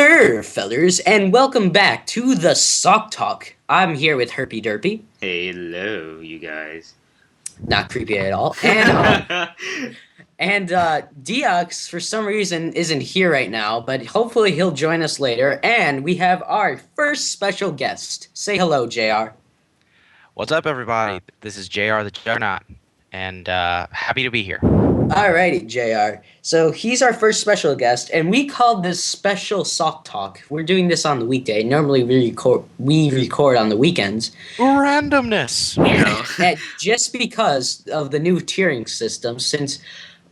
sir, fellers, and welcome back to the Sawk Tawk. I'm here with Herpy Derpy. Hello, you guys. Not creepy at all. And Deox, for some reason, isn't here right now, but hopefully he'll join us later. And we have our first special guest. Say hello, JR. What's up, everybody? This is JrTheJuggernaut, and happy to be here. Alrighty, JR. So he's our first special guest, and we called this special Sawk Talk. We're doing this on the weekday. Normally we record on the weekends. Randomness. And just because of the new tiering system, since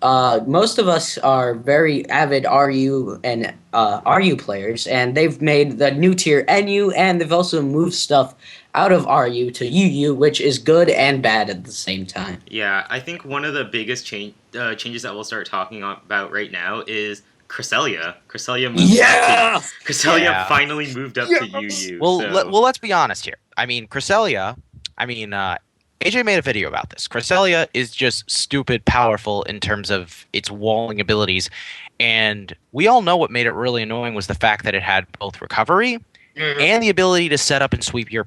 most of us are very avid RU and RU players, and they've made the new tier NU, and they've also moved stuff out of RU to UU, which is good and bad at the same time. Yeah, I think one of the biggest changes that we'll start talking about right now is Cresselia. Cresselia finally moved up to UU. Well, so. let's be honest here. I mean, Cresselia. AJ made a video about this. Cresselia is just stupid powerful in terms of its walling abilities, and we all know what made it really annoying was the fact that it had both recovery and the ability to set up and sweep your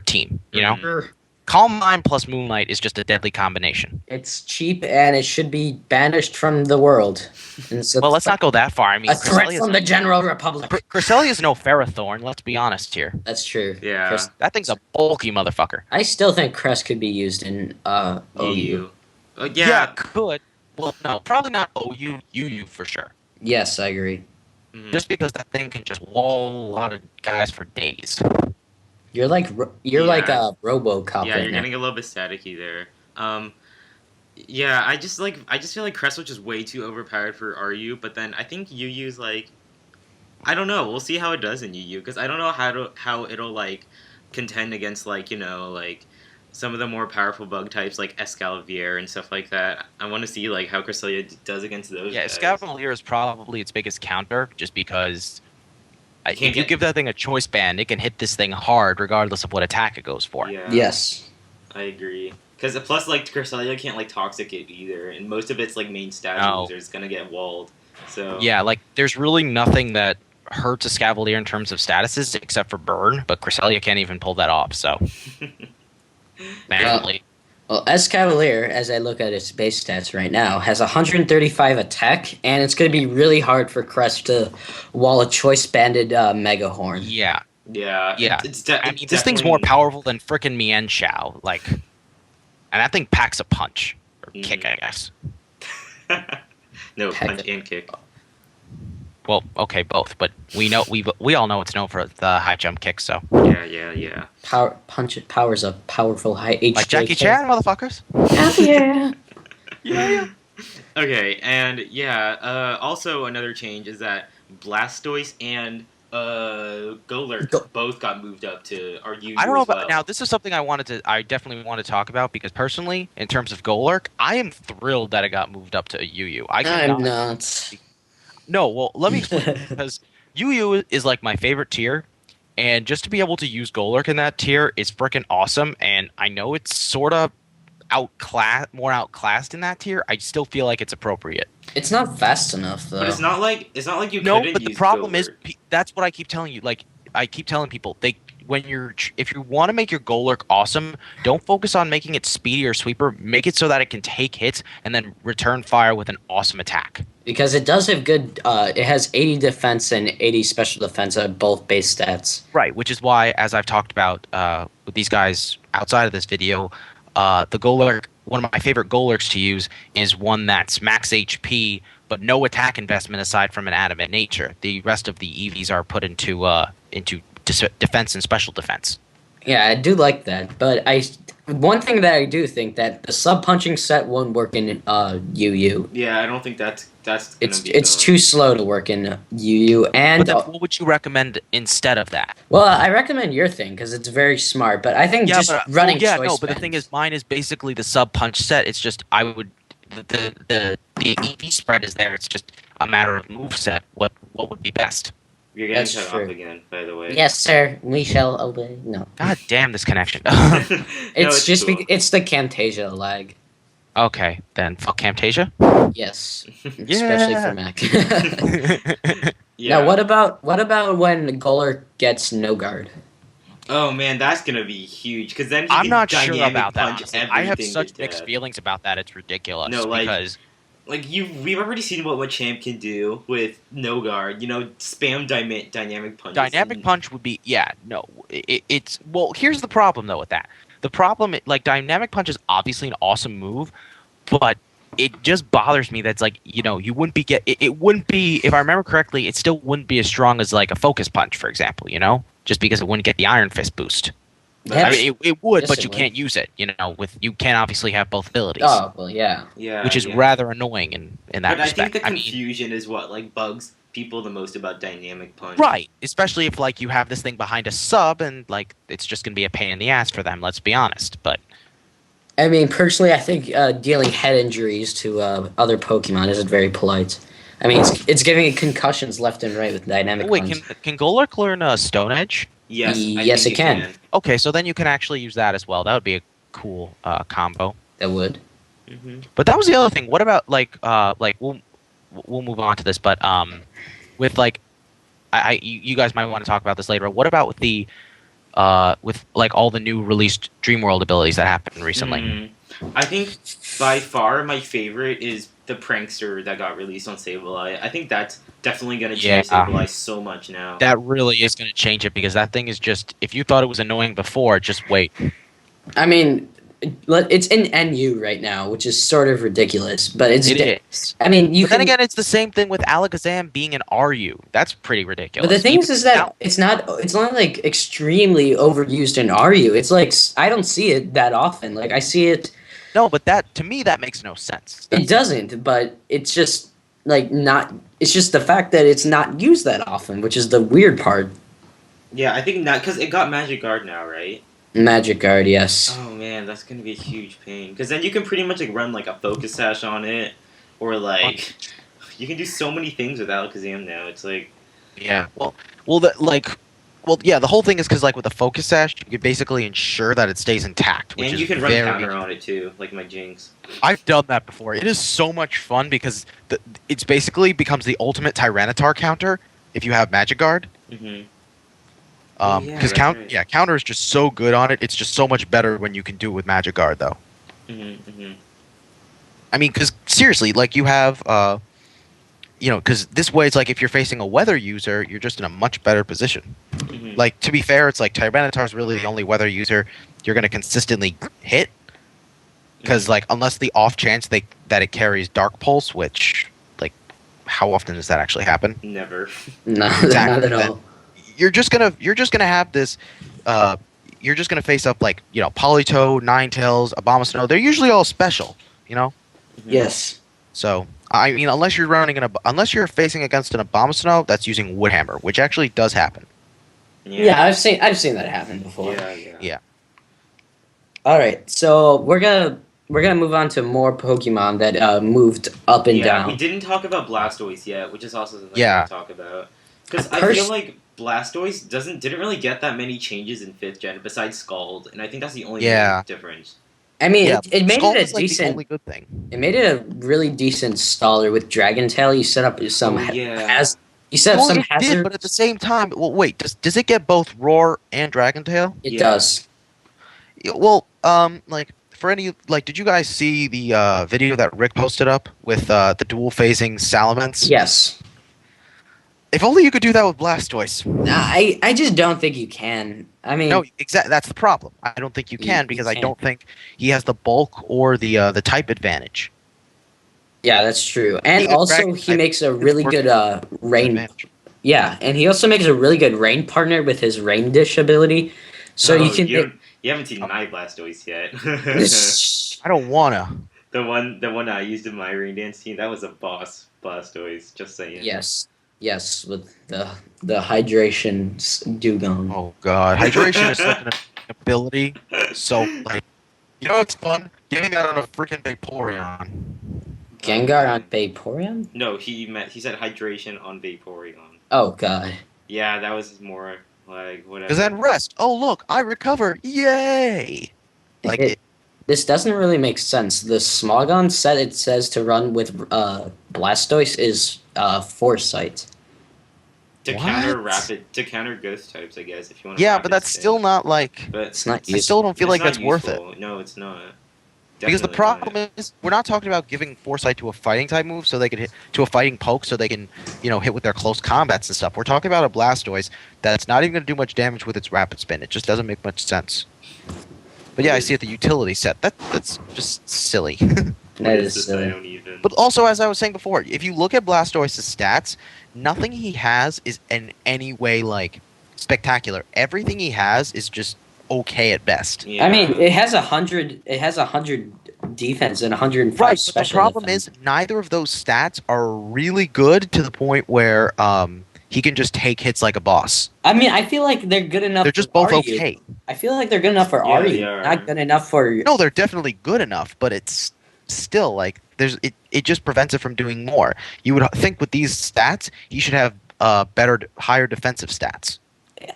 team. You know, Calm Mind plus Moonlight is just a deadly combination. It's cheap and it should be banished from the world. And so well, let's not go that far. I mean, a threat from the General Republic. Cresselia is no Ferrothorn. Let's be honest here. That's true. Yeah, that thing's a bulky motherfucker. I still think Crest could be used in OU. Yeah, could. Well, no, probably not OU. UU for sure. Yes, I agree. Just because that thing can just wall a lot of guys for days. You're like a RoboCop. Yeah, right you're now. getting a little bit staticky there. Yeah, I just feel like Crest was just way too overpowered for RU, but then I think UU's like, I don't know. We'll see how it does in UU because I don't know how it'll like contend against like some of the more powerful bug types like Escalavier and stuff like that. I want to see like how Cresselia does against those. Yeah, guys. Escalavier is probably its biggest counter, just because if you give that thing a choice band, it can hit this thing hard regardless of what attack it goes for. Yeah. Yes, I agree. Because plus like Cresselia can't like toxic it either, and most of its like main stat users gonna get walled. So yeah, like there's really nothing that hurts Escalavier in terms of statuses except for burn, but Cresselia can't even pull that off. So. Well, Escavalier, as I look at its base stats right now, has 135 attack, and it's going to be really hard for Crest to wall a choice-banded Mega Horn. Yeah. This thing's more powerful than frickin' Mienshao, like, and that thing packs a punch or kick, I guess. No, punch and kick. Well, okay, both, but we all know it's known for the high jump kick. So yeah. Powers a powerful high HJ. Like Jackie Chan, motherfuckers. Oh, yeah. Okay, and also another change is that Blastoise and Golurk both got moved up to RU. I don't know about now. This is something I definitely want to talk about because personally, in terms of Golurk, I am thrilled that it got moved up to a UU. I'm not. No, well, let me explain. Because UU is like my favorite tier, and just to be able to use Golurk in that tier is freaking awesome. And I know it's sort of more outclassed in that tier. I still feel like it's appropriate. It's not fast enough, though. But it's not like you. No, but the problem is that's what I keep telling you. Like I keep telling people, if you want to make your Golurk awesome, don't focus on making it speedy or sweeper. Make it so that it can take hits and then return fire with an awesome attack. Because it does have good, it has 80 defense and 80 special defense at both base stats. Right, which is why, as I've talked about with these guys outside of this video, the Golurk, one of my favorite Golurks to use is one that's max HP, but no attack investment aside from an adamant nature. The rest of the EVs are put into defense and special defense. Yeah, I do like that, but one thing that I do think that the sub punching set won't work in UU. Yeah, I don't think that's it's too slow to work in UU. And what would you recommend instead of that? Well, I recommend your thing because it's very smart, but I think running choice but the thing is, mine is basically the sub punch set. It's just the EV spread is there. It's just a matter of move set. What would be best? You're getting cut off again, by the way. Yes, sir. We shall obey. No. God damn this connection. It's cool. It's the Camtasia lag. Okay, then fuck Camtasia. Yes, especially for Mac. Now, Yeah. what about when Golurk gets no guard? Oh man, that's gonna be huge. Because then he I'm can not sure dynamic about that, punch honestly. I have everything to such mixed death. feelings about that. It's ridiculous No, because we've already seen what Champ can do with no guard. Spam dynamic punches dynamic and punch would be no. It's well. Here's the problem though with that. The problem, like dynamic punch, is obviously an awesome move, but it just bothers me that's like you wouldn't be it wouldn't be, if I remember correctly, it still wouldn't be as strong as like a focus punch, for example. Just because it wouldn't get the Iron Fist boost. I Yep. mean, it would, Yes, but it you would. can't use it. With you can't obviously have both abilities, Oh, well, yeah. yeah, which is yeah. rather annoying in that But I think respect. the I mean, confusion is what bugs people the most about dynamic punch. right, especially if like you have this thing behind a sub and like it's just gonna be a pain in the ass for them. Let's be honest, but. I mean, personally, I think dealing head injuries to other Pokemon isn't very polite. I mean, it's giving it concussions left and right with Oh, dynamic wait, punch. can Golurk learn Stone Edge? Yes, I Yes, think it it can. can. Okay, so then you can actually use that as well. That would be a cool combo. That would. But that was the other thing. What about like we'll move on to this, but with like you guys might want to talk about this later. What about with the with like all the new released Dream World abilities that happened recently? I think by far my favorite is the Prankster that got released on Sableye. I think that's definitely going to change Yeah. Sableye so much now. That really is going to change it because that thing is just, if you thought it was annoying before, just wait. I mean, it's in NU right now, which is sort of ridiculous. But It is. I mean, you But then can. again, it's the same thing with Alakazam being an RU. That's pretty ridiculous. But the thing Even is that now- it's not like extremely overused in RU. It's like I don't see it that often. Like I see it. No, but that to me that makes no sense. It doesn't, but it's just like not. It's just the fact that it's not used that often, which is the weird part. Yeah, I think not because it got Magic Guard now, right? Magic Guard, yes. Oh man, that's gonna be a huge pain. Because then you can pretty much run a Focus Sash on it, or you can do so many things with Alakazam now. It's like Yeah. Yeah. The whole thing is because like with the Focus Sash, you can basically ensure that it stays intact. Which and is you can run very, counter on it too, like my Jinx. I've done that before. It is so much fun because it's basically becomes the ultimate Tyranitar counter if you have Magic Guard. Mm-hmm. Because counter is just so good on it. It's just so much better when you can do it with Magic Guard, though. Mm-hmm. I mean, because seriously, like you have, because this way it's like if you're facing a weather user, you're just in a much better position. Mm-hmm. Like to be fair, it's like Tyranitar is really the only weather user you're going to consistently hit. Because like unless the off chance that it carries Dark Pulse, which like how often does that actually happen? Never. No, Exactly. not at all. You're just gonna have this. You're just gonna face up like Politoed, Ninetales, Abomasnow. They're usually all special, Mhm. Yes. So I mean, unless you're facing against an Abomasnow that's using Woodhammer, which actually does happen. Yeah, I've seen that happen before. Yeah. All right, so we're gonna move on to more Pokemon that moved up and We down. didn't talk about Blastoise yet, which is also something Yeah. I want to talk about. Because I feel like Blastoise didn't really get that many changes in 5th gen besides Scald, and I think that's the only difference. I mean, Yeah, it made Skull it a is, like, the decent. only good thing. It made it a really decent staller with Dragon Tail. You set up some you set up Well, some it hazard. did, but at the same time, well, wait, does it get both Roar and Dragon Tail? It Yeah. does. Well, like for any did you guys see the video that Rick posted up with the dual phasing Salamence? Yes. If only you could do that with Blastoise. I just don't think you can. I mean, No, exactly. That's the problem. I don't think you can because I can't. don't think he has the bulk or the type advantage. yeah, that's true. And Being a also, Dragon he type makes a really good rain. Advantage. Yeah, and he also makes a really good rain partner with his rain dish ability. So you can. You haven't seen my Blastoise yet. I don't wanna. the one I used in my Rain Dance team, that was a boss Blastoise. Just saying. Yes, with the hydration dugong. Oh god, hydration is such an ability. So like, what's fun? Getting that on a freaking Vaporeon. Gengar on Vaporeon? No, he said hydration on Vaporeon. Oh god. Yeah, that was more like whatever. Because then rest. Oh look, I recover! Yay! Like This doesn't really make sense. The Smogon set it says to run with Blastoise is Foresight. To counter ghost types, I guess, if you want to Yeah, rapid but that's spin. still not like. But It's not I still useful. don't feel it's like not that's worth it. useful. No, it's not. Because the Definitely problem not. is, we're not talking about giving foresight to a fighting type move so they can hit to a fighting poke so they can, hit with their close combats and stuff. We're talking about a Blastoise that's not even going to do much damage with its rapid spin. It just doesn't make much sense. But yeah, I see it the utility set. That's just silly. What That is is this? I silly. don't even. But also, as I was saying before, if you look at Blastoise's stats, nothing he has is in any way like spectacular. Everything he has is just okay at best. Yeah. I mean, it has 100. It has 100 defense and 105 Right, but the special problem defense. is neither of those stats are really good to the point where he can just take hits like a boss. I mean, I feel like they're good enough They're for just both Aryu. okay. I feel like they're good enough for Yeah, they Aryu, are. not good enough for. No, they're definitely good enough, but it's still like it just prevents it from doing more. You would think with these stats, he should have higher defensive stats.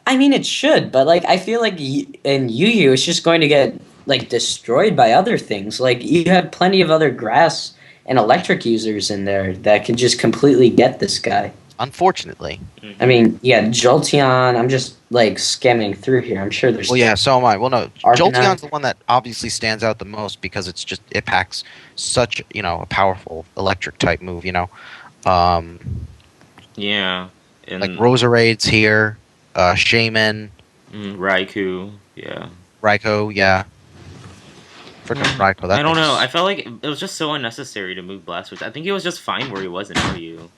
I mean, it should, but like I feel like in Yu Yu, it's just going to get like destroyed by other things. Like you have plenty of other grass and electric users in there that can just completely get this guy. Unfortunately. Mhm. I mean, yeah, Jolteon. I'm just like skimming through here. I'm sure there's. Well, yeah, so am I. Well, no, Arcanine. Jolteon's the one that obviously stands out the most because it packs such a powerful electric type move. Yeah. And Like Roserade's here, Shaman, Raikou. Yeah. Raikou, yeah. Freaking Raikou. That I don't thing's- know. I felt like it was just so unnecessary to move Blastoise. I think he was just fine where he was in RU.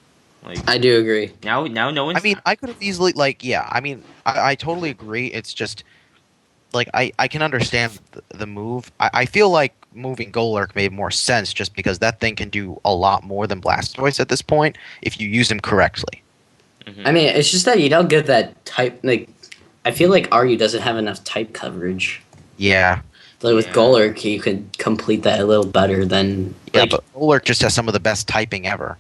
Like I do agree. now no one's. I mean, I could have easily I mean, I totally agree. It's just like I can understand the move. I feel like moving Golurk made more sense just because that thing can do a lot more than Blastoise at this point if you use him correctly. Mhm. I mean, it's just that you don't get that type. Like, I feel like Aryu doesn't have enough type coverage. Yeah. Like with Yeah. Golurk, you could complete that a little better than. Yeah, Like, but Golurk just has some of the best typing ever.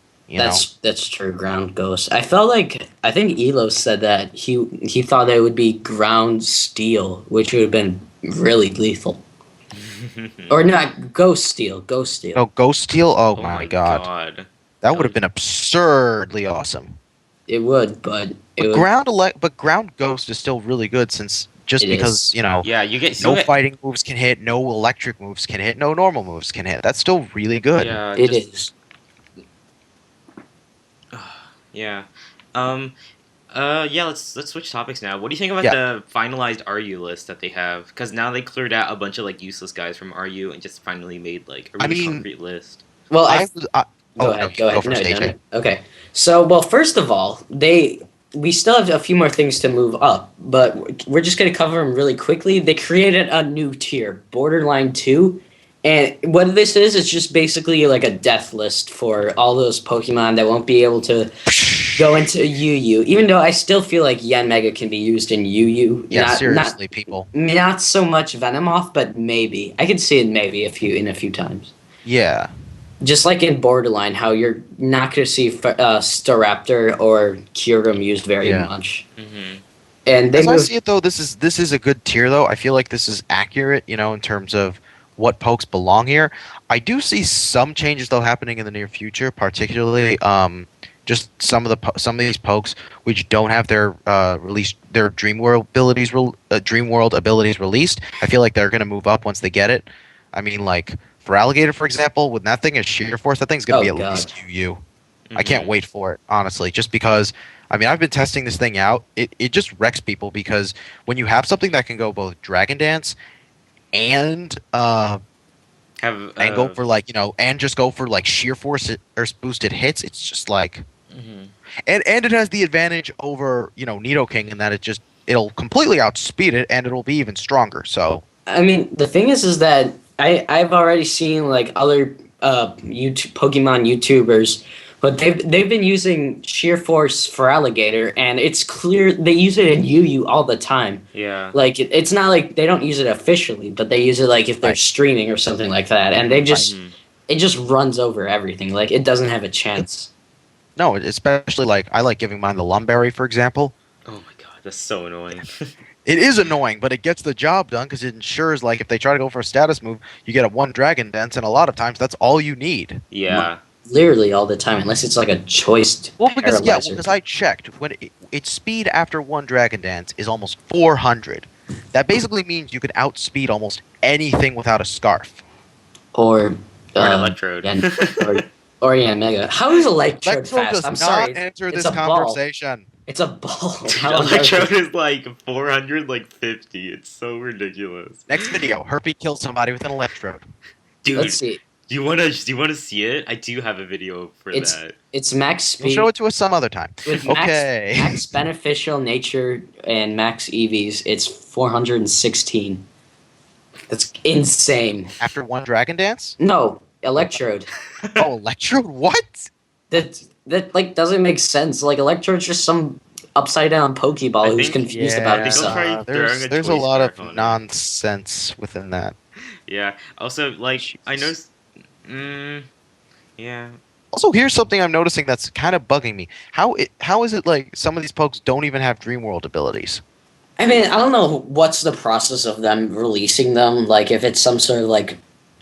that's true. Ground Ghost. I felt like I think Elo said that he thought that it would be Ground Steel, which would have been really lethal. Or not Ghost Steel. Ghost Steel. No, Ghost Steel. Oh, Oh my god. That That would have been absurdly awesome. It would, but it But would. ground Ghost is still really good since It because is. Yeah, you get no fighting moves can hit, no electric moves can hit, no normal moves can hit. That's still really good. Yeah, It is. Yeah. Yeah. Let's switch topics now. What do you think about Yeah. the finalized RU list that they have? Because now they cleared out a bunch of like useless guys from RU and just finally made like a I really mean- concrete list. Well, Go Go ahead. first, No, AJ. no. Okay. So, well, first of all, we still have a few more things to move up, but we're just going to cover them really quickly. They created a new tier, Borderline 2, and what this is just basically like a death list for all those Pokemon that won't be able to go into UU, even though I still feel like Yanmega can be used in UU. Yeah, Not- seriously, people. Not so much Venomoth, but maybe. I could see it maybe in a few times. Yeah. Just like in Borderline, how you're not going to see Staraptor or Kyurem used very Yeah. much. Mm-hmm. And they As I moved, see it though, this is a good tier though. I feel like this is accurate, in terms of what pokes belong here. I do see some changes though happening in the near future, particularly just some of these pokes which don't have their Dream World abilities released. I feel like they're going to move up once they get it. I mean, like for Alligator, for example, when that thing is Sheer Force, that thing's going to be at least UU. I can't wait for it, honestly, just because. I mean, I've been testing this thing out. It just wrecks people because when you have something that can go both Dragon Dance and go for and just go for like sheer force or boosted hits, it's just like and it has the advantage over Nidoking in that it'll completely outspeed it and it'll be even stronger. So I mean, the thing is that I've already seen like other Pokemon YouTubers, but they've been using Sheer Force for Alligator, and it's clear they use it in UU all the time. Yeah. Like it's not like they don't use it officially, but they use it like if they're streaming or something like that, and they just it just runs over everything. Like it doesn't have a chance. no, especially like I like giving mine the Lumberry, for example. Oh my god, that's so annoying. It is annoying, but it gets the job done because it ensures, like, if they try to go for a status move, you get a 1 Dragon Dance, and a lot of times that's all you need. Yeah. literally all the time, unless it's like a choice Well, because paralyzer. I checked when its speed after one Dragon Dance is almost 400. That basically means you can outspeed almost anything without a scarf. Or Or an electrode. yeah, or yeah, Mega. How is Electrode Electro fast? does I'm not sorry, enter it's this a ball. conversation. It's a ball. Dude, How on earth electrode is- is like 400, like 50. It's so ridiculous. Next video, Herpy kills somebody with an electrode. Let's Dude, see. do you wanna see it? I do have a video for It's that. it's max You'll speed show it to us some other time. with Okay. max beneficial nature and max EVs. It's 416. That's insane. After one Dragon Dance? No, Electrode. Oh, Electrode? What? That like doesn't make sense. Like Electrode's just some upside down Pokeball I who's think- confused I about think himself. I'll try throwing a there's a choice lot scarf of on it. nonsense within that. Yeah. Also, like, I know. Jesus. Yeah. Also, here's something I'm noticing that's kind of bugging me. How is it like some of these pokes don't even have Dream World abilities? I mean, I don't know what's the process of them releasing them. Like, if it's some sort of like,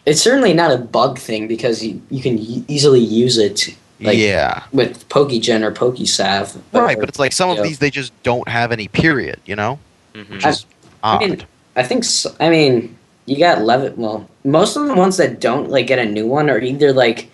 it's certainly not a bug thing because you can easily use it. Like, Yeah. with Pokegen or Pokesav. Right, but it's like some of Yeah. these they just don't have any period, you know? Mhm. Which is odd. I mean, I think. I mean, you got Levitt. Well, most of the ones that don't like get a new one are either like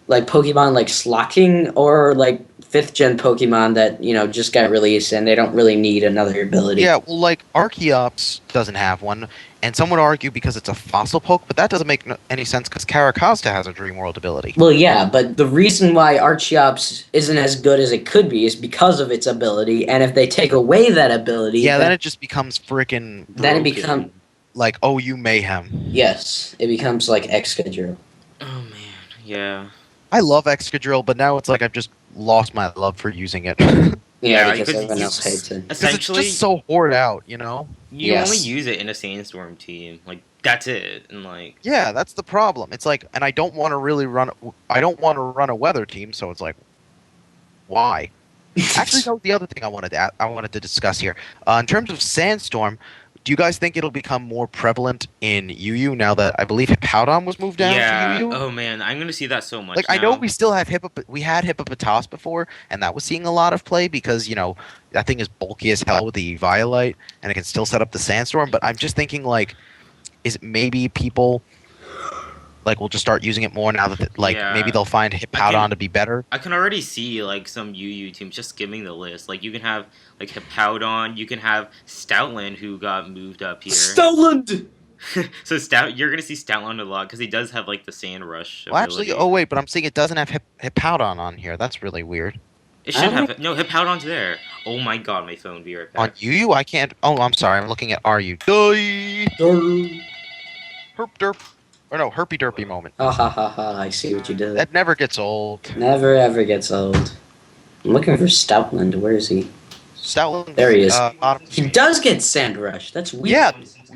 Pokemon like Slocking or like 5th gen Pokemon that just got released and they don't really need another ability. Yeah, well, like Archeops doesn't have one, and some would argue because it's a fossil poke, but that doesn't make any sense because Karakazta has a Dream World ability. Well, yeah, but the reason why Archeops isn't as good as it could be is because of its ability, and if they take away that ability, Yeah, then it just becomes freaking then it broken. become like OU mayhem. yes, it becomes like Excadrill. Oh man. Yeah. I love Excadrill, but now it's like I've just lost my love for using it. Yeah, Yeah, because because everyone you- else hates it. Because it's Essentially, just so hoard out, you know? you Yes. only use it in a sandstorm team. Like that's it. And like, Yeah, that's the problem. It's like, and I don't want to really run. I don't want to run a weather team, so it's like, why? Actually, that was the other thing I wanted to discuss here. In terms of Sandstorm, do you guys think it'll become more prevalent in UU now that I believe Hippowdon was moved down yeah. to UU? Oh man, I'm gonna see that so much. Like I know now. we still have we had Hippopotas before, and that was seeing a lot of play because that thing is bulky as hell with the Violite, and it can still set up the Sandstorm. But I'm just thinking like, is it maybe people like will just start using it more now that Yeah. maybe they'll find Hippowdon to be better. I can already see like some UU teams just skimming the list. Like you can have like Hippowdon, you can have Stoutland who got moved up here. Stoutland! So you're gonna see Stoutland a lot because he does have like the Sand Rush. Well, actually, ability. oh wait, but I'm seeing it doesn't have Hippowdon on here. That's really weird. It I should don't have no Hippowdon's there. Oh my god, my phone be right On back. UU, I can't. Oh, I'm sorry. I'm looking at RU. Die. Herp derp. Or no, herpy derpy moment. Oh, ha ha ha, I see what you did. That never gets old. Never ever gets old. I'm looking for Stoutland. Where is he? Stoutland. There he is. Bottom He screen. does get Sand Rush. That's weird. Yeah.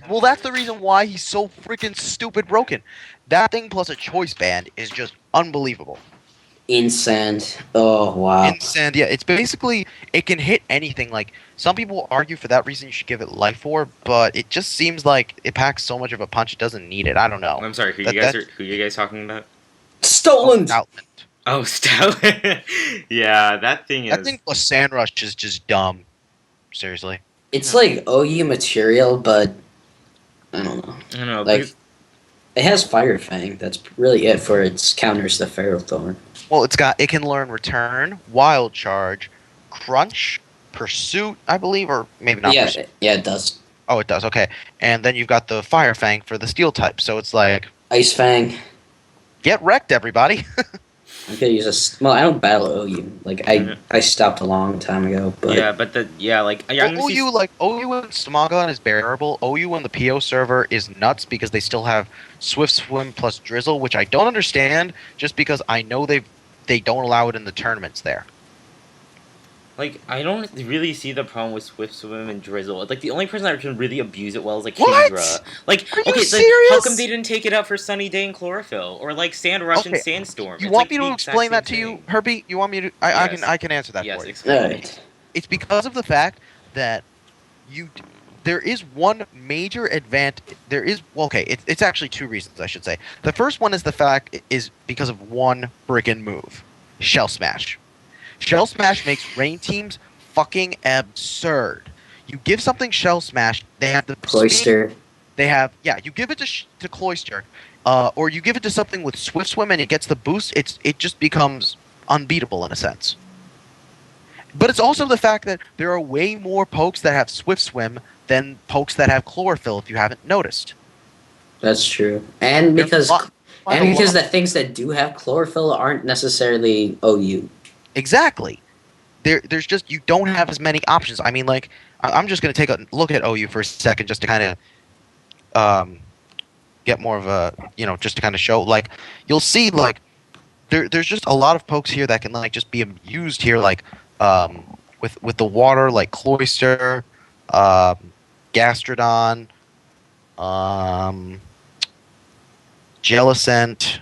Well, that's the reason why he's so freaking stupid broken. That thing plus a choice band is just unbelievable. In Sand. Oh, wow. In Sand, yeah, it's basically it can hit anything. Like some people argue for that reason you should give it Life Orb, but it just seems like it packs so much of a punch it doesn't need it. I don't know. I'm sorry, who That- you guys talking about? Stoutland! Stoutland. Oh, Stoutland. Yeah, that thing is. That thing plus Sand Rush is just dumb. Seriously. It's like OU material, but I don't know. I don't know. Like, because- it has Fire Fang. That's really it for its counters to Ferrothorn. Well, it can learn Return, Wild Charge, Crunch, Pursuit, I believe, or maybe not. Yeah, Pursuit. yeah, it does. Oh, it does. Okay, and then you've got the Fire Fang for the Steel type. So it's like Ice Fang. get wrecked, everybody. I could use well, I don't battle OU. Like I stopped a long time ago. But yeah, but I'm gonna see- OU and Smogon is bearable. OU on the PO server is nuts because they still have Swift Swim plus Drizzle, which I don't understand. Just because I know they don't allow it in the tournaments there. Like, I don't really see the problem with Swift Swim and Drizzle. Like, the only person that can really abuse it well is, like, What? Kendra. Like, Are you okay, like, serious? how come they didn't take it out for Sunny Day and Chlorophyll? Or, like, Sand Rush and Okay, Sandstorm? You It's, want like, me the to exact explain same that to you, thing. Herbie? You want me to? Yes. I can answer that Yes, for you. explain. Alright. It's because of the fact that there is one major advantage. There is well, okay. It's actually two reasons I should say. The first one is the fact is because of one friggin' move, Shell Smash. Shell Smash makes rain teams fucking absurd. You give something Shell Smash, they have the speed. Cloister. They have you give it to Cloister, or you give it to something with Swift Swim and it gets the boost. It just becomes unbeatable in a sense. But it's also the fact that there are way more pokes that have Swift Swim than pokes that have Chlorophyll. If you haven't noticed, That's true. And There's because a lot- and a because lot- the things that do have chlorophyll aren't necessarily OU. exactly. There's just you don't have as many options. I mean, like I'm just gonna take a look at OU for a second just to kind of get more of a just to kind of show like you'll see like there's just a lot of pokes here that can like just be used here like with the water like Cloister, um, Gastrodon, um, Jellicent.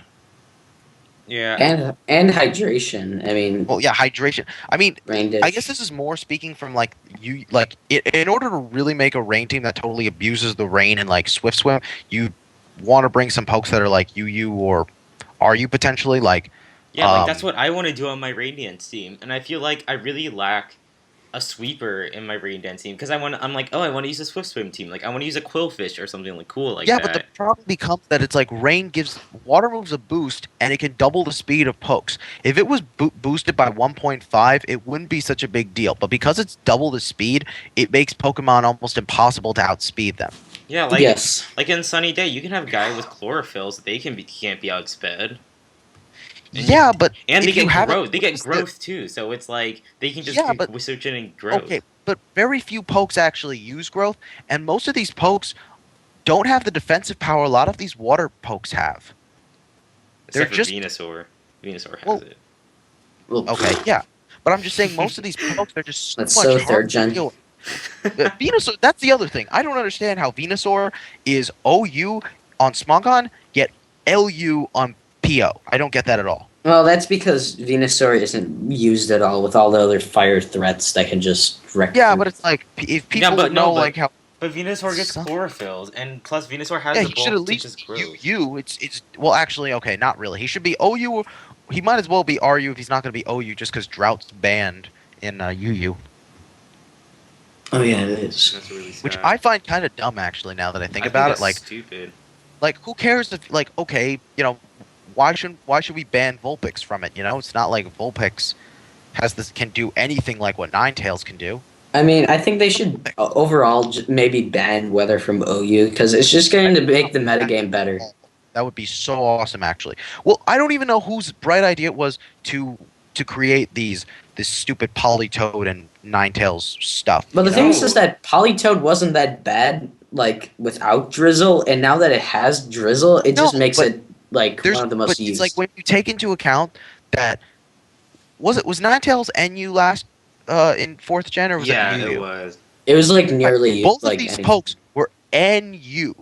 Yeah. And hydration. I mean, Well, yeah, hydration. I mean, rain I dish. guess this is more speaking from like you like in order to really make a rain team that totally abuses the rain and like Swift Swim, you want to bring some pokes that are like UU or RU potentially like Yeah, like that's what I want to do on my Rain Dance team, and I feel like I really lack a sweeper in my Rain Dance team because I'm like, oh, I want to use a Swift Swim team, like I want to use a Quillfish or something like cool like yeah, but the that. problem becomes that it's like rain gives water moves a boost and it can double the speed of pokes. If it was boosted by 1.5, it wouldn't be such a big deal. But because it's double the speed, it makes Pokemon almost impossible to outspeed them. Yeah, Yes. like in Sunny Day, you can have guy with chlorophylls, they can't be outsped. And Yeah, but and they if you get haven't growth. They get noticed growth too. So it's like they can just yeah, but switch in and growth. okay, but very few pokes actually use growth, and most of these pokes don't have the defensive power a lot of these water pokes have. They're Except for just Venusaur. Venusaur has well, it. Well, okay, yeah, but I'm just saying most of these pokes they're just That's so much so harder third to gen. deal with. Venusaur, that's the other thing. I don't understand how Venusaur is OU on Smogon, yet LU on PO. I don't get that at all. Well, that's because Venusaur isn't used at all with all the other fire threats that can just wreck. Yeah, but it's like if Yeah, people but know no, like how but Venusaur gets some- chlorophylls, and plus Venusaur has yeah, the he should bulk at to least just be growth. UU. It's well, actually, okay, not really. He should be OU. He might as well be RU if he's not going to be OU just because Drought's banned in UU, Oh yeah, it is. That's really sad. which I find kind of dumb actually. Now that I think I about think it, that's stupid. like who cares if like okay, why should we ban Vulpix from it? It's not like Vulpix has this can do anything like what Ninetales can do. I mean, I think they should overall maybe ban weather from OU because it's just going to make the metagame better. That would be so awesome, actually. Well, I don't even know whose bright idea it was to create this stupid Politoed and Ninetales stuff. But the you thing know? is that Politoed wasn't that bad, like without Drizzle, and now that it has Drizzle, it just No, makes but it like there's one of the but most it's used. like when you take into account that was Ninetales NU last in fourth gen or was Yeah, it it UU? was. It was like Right. nearly Both of like these any. pokes were NU,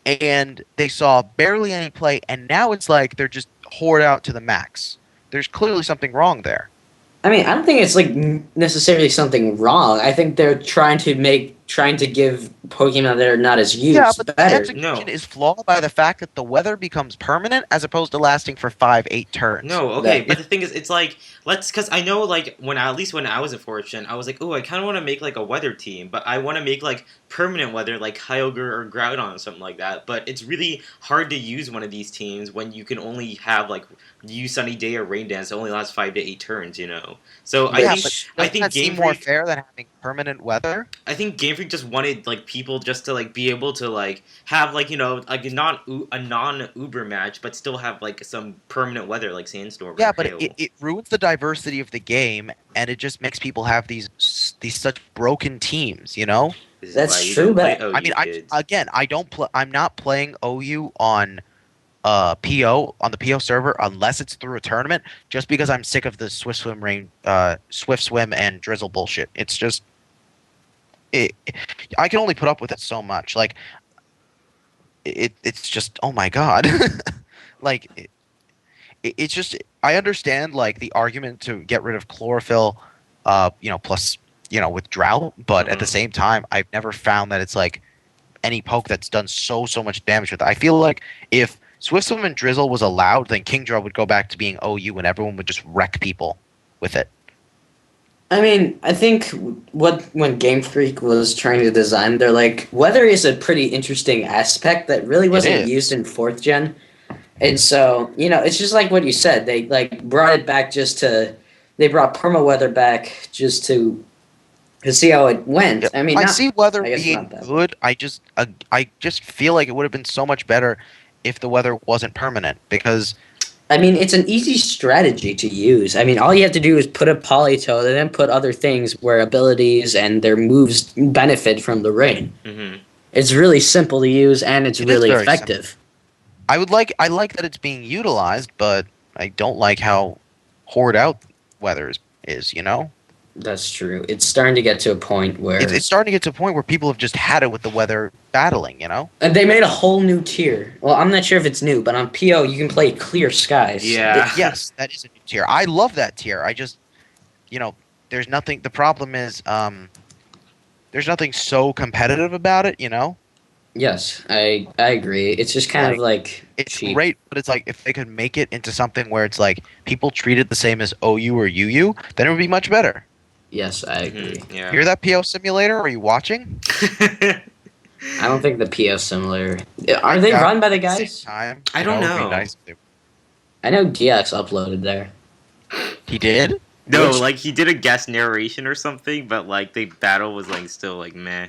and they saw barely any play, and now it's like they're just hoard out to the max. There's clearly something wrong there. I mean, I don't think it's like necessarily something wrong. I think they're trying to give Pokemon that are not as Yeah, used but the better. execution No. is flawed by the fact that the weather becomes permanent as opposed to lasting for 5, 8 turns. No, okay, That- but the thing is, it's like because I know like at least when I was in fourth gen, I was like, oh, I kind of want to make like a weather team, but I want to make like permanent weather, like Kyogre or Groudon or something like that. But it's really hard to use one of these teams when you can only have like use Sunny Day or Rain Dance that only lasts 5 to 8 turns, So Yeah, Which- but I doesn't think that seem Game more Freak fair than having permanent weather? I think Game Freak just wanted like people just to like be able to like have like like a non Uber match, but still have like some permanent weather like Sandstorm Yeah, or but hail. it ruins the diversity of the game, and it just makes people have these such broken teams. This is That's why you true, don't play but- OU, I mean, kids. I don't play. I'm not playing OU on PO on the PO server unless it's through a tournament. Just because I'm sick of the Swift Swim and Drizzle bullshit. It's just I can only put up with it so much. Like it's just oh my god. like it's just I understand like the argument to get rid of chlorophyll, plus with drought. But at the Uh-huh. same time, I've never found that it's like any poke that's done so much damage with it. I feel like if Swift Swim and Drizzle was allowed, then Kingdra would go back to being OU and everyone would just wreck people with it. I mean, I think when Game Freak was trying to design, they're like, weather is a pretty interesting aspect that really It wasn't used is. in fourth gen. And so, it's just like what you said. They like brought it back they brought perma weather back just to see how it Yeah, went. I mean, I not, see weather I guess not being that. good. I just feel like it would have been so much better if the weather wasn't permanent because I mean, it's an easy strategy to use. I mean, all you have to do is put a Polytoad and then put other things where abilities and their moves benefit from the rain. Mm-hmm. It's really simple to use and it's it is really very simple. effective. I like that it's being utilized, but I don't like how hoard out weather is. That's true. It's starting to get to a point It's where starting to get to a point where people have just had it with the weather battling. and they made a whole new tier. Well, I'm not sure if it's new, but on PO you can play Clear Skies. Yeah. Yes, that is a new tier. I love that tier. I just, there's nothing. The problem is, there's nothing so competitive about it. Yes, I agree. It's just kind of Like, like it's cheap. great, but it's like if they could make it into something where it's like people treat it the same as OU or UU, then it would be much better. Yes, I agree. Mm-hmm. Yeah. Hear that, PO Simulator? Are you watching? I don't think the PO similar. I Are they doubt run by the at the same guys? time. I don't It would be know. nice if I know DX uploaded there. he did. No, Which like he did a guest narration or something, but like the battle was like still like meh,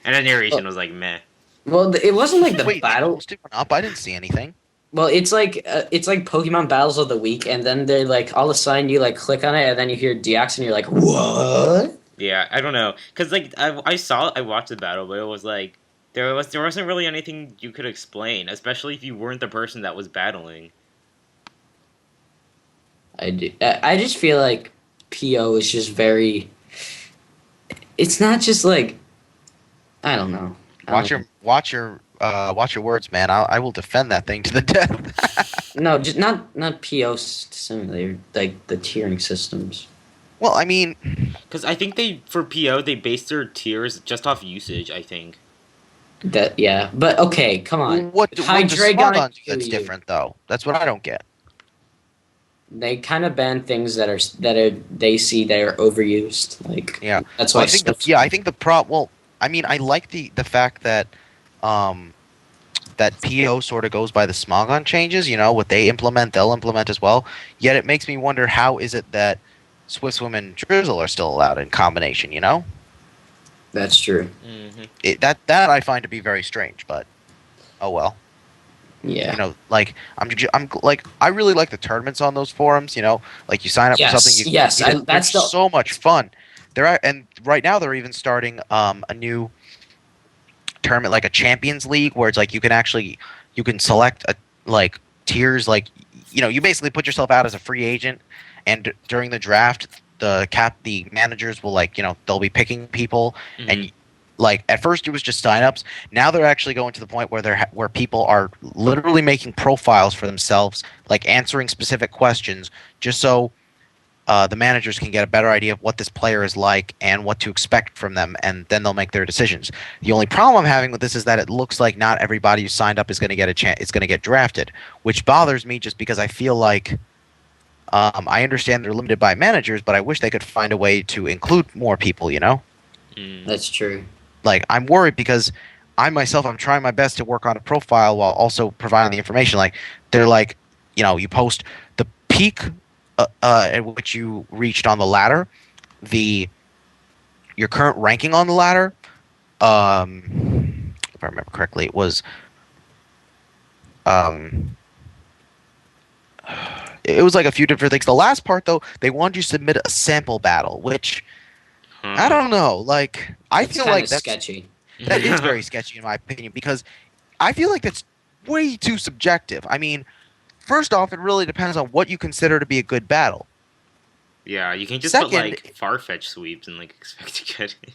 and the narration was like meh. well, it wasn't like the Wait, they battle. posted one up. I didn't see anything. Well, it's like Pokemon Battles of the Week, and then they're like all of a sudden you like click on it, and then you hear DX, and you're like, what? Yeah, I don't know, cause like I watched the battle, but it was like there wasn't really anything you could explain, especially if you weren't the person that was battling. I do. I just feel like PO is just very. It's not just like I don't know. I Watch don't your know. watch your words, man. I will defend that thing to the death. No, just not PO simulator like the tiering systems. Well, I mean, Cause I think for PO they based their tiers just off usage. I think. That yeah, but okay, come on. what does Hydreigon Smogon do that's UU. different though? That's what I don't get. They kind of ban things that are they see that are overused. Like Yeah. that's Well, why I think stuff. I think the well, I mean, I like the fact that um that PO sort of goes by the Smogon changes. What they implement, they'll implement as well. Yet it makes me wonder how is it that Swift Swim and Drizzle are still allowed in combination? That's true. Mm-hmm. That I find to be very strange, but oh well. Yeah. Like I'm like I really like the tournaments on those forums. Like you sign up for something, Yes. you Yes. compete it. They're That's the. so much fun. And right now they're even starting a new tournament, like a Champions League, where it's like you can select like tiers, like you basically put yourself out as a free agent, and during the draft, the managers will they'll be picking people, Mm-hmm. and like at first it was just signups. Now they're actually going to the point where where people are literally making profiles for themselves, like answering specific questions, just so the managers can get a better idea of what this player is like and what to expect from them, and then they'll make their decisions. The only problem I'm having with this is that it looks like not everybody who signed up is going to get a chance. It's going to get drafted, which bothers me just because I feel like I understand they're limited by managers, but I wish they could find a way to include more people. Mm. That's true. Like I'm worried because I myself I'm trying my best to work on a profile while also providing the information. Like they're like, you post the peak at which you reached on the ladder, your current ranking on the ladder. If I remember correctly, it was um, it was like a few different things. The last part though, they wanted you to submit a sample battle, which I don't know. Like I It's feel kind like of that's sketchy. that is very sketchy in my opinion because I feel like that's way too subjective. I mean, first off, it really depends on what you consider to be a good battle. Yeah, you can just put Second, like far-fetched sweeps and like expect to get it.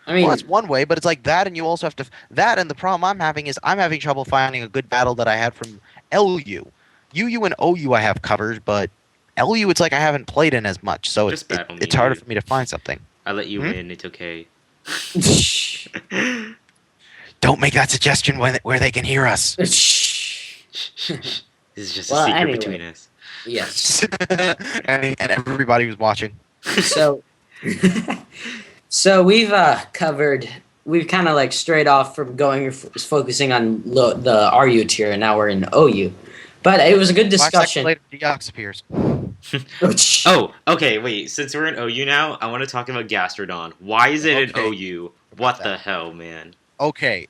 I well, mean, that's one way, but it's like that, and you also have to that. And the problem I'm having is I'm having trouble finding a good battle that I had from LU, UU, and OU. I have covered, but LU, it's like I haven't played in as much, so Just battle me, it's harder dude. for me to find something. I let you win. It's okay. Don't make that suggestion where they can hear us. Shh, shh, shh. This is just a Well, secret anyway. between us. Yes. and everybody was watching. So, so we've kind of like strayed off from focusing on the RU tier, and now we're in OU. But it was a good 5 seconds discussion. later, Deox appears. Oh, okay, wait. Since we're in OU now, I want to talk about Gastrodon. Why is it Okay. in OU? What the hell, man? Okay.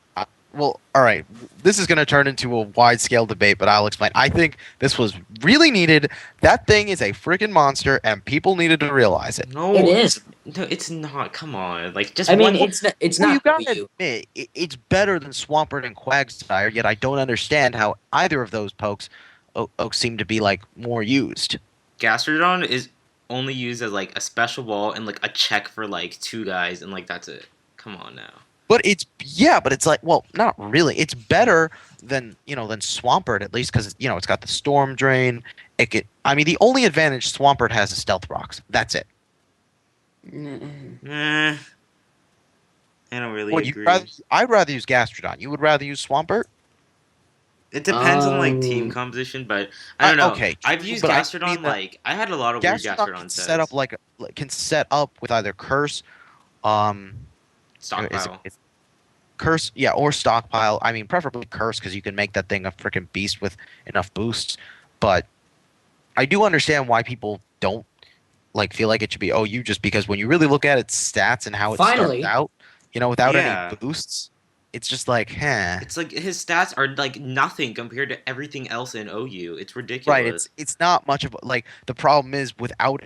Well, all right. This is going to turn into a wide-scale debate, but I'll explain. I think this was really needed. That thing is a freaking monster, and people needed to realize it. No, It is. No, it's not. Come on, like just I mean, one. it's Well, not you gotta OU. admit, it's better than Swampert and Quagsire, yet I don't understand how either of those pokes seem to be, like, more used. Gastrodon is only used as like a special wall and like a check for like 2 guys, and like that's it. Come on now. But it's like, well, not really. It's better than Swampert, at least, because it's got the Storm Drain. I mean, the only advantage Swampert has is Stealth Rocks. That's it. I don't really agree. I'd rather use Gastrodon. You would rather use Swampert? It depends on like team composition, but I don't know. Okay, I've used but Gastrodon. Like I had a lot of weird Gastrodon can sets. set up can set up with either Curse, Stockpile. Curse, yeah, or Stockpile. I mean, preferably Curse, because you can make that thing a freaking beast with enough boosts. But I do understand why people don't feel like it should be OU, just because when you really look at its stats and how it starts out, without any boosts, it's just like, It's like his stats are like nothing compared to everything else in OU. It's ridiculous. Right. It's not much of the problem is without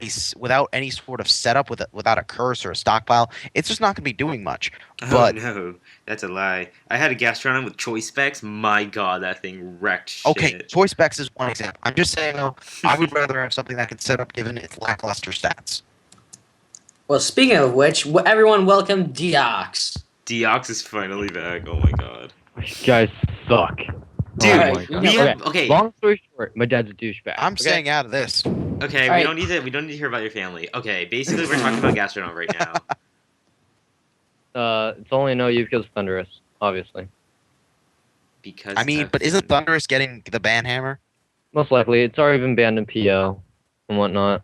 any sort of setup without a curse or a stockpile, it's just not going to be doing much. Oh no, that's a lie. I had a Gastrodon with choice specs. My god, that thing wrecked shit. Okay, choice specs is one example. I'm just saying though, I would rather have something that can set up given its lackluster stats. Well, speaking of which, everyone welcome Deox. Deox is finally back. Oh my god. You guys suck. Dude, Alright, okay. Long story short, my dad's a douchebag. I'm staying out of this. Okay, Alright. we don't need to hear about your family. Okay, basically we're talking about Gastrodon right now. It's only no you because of Thunderous, obviously. Because but isn't Thunderous getting the ban hammer? Most likely, it's already been banned in PO and whatnot.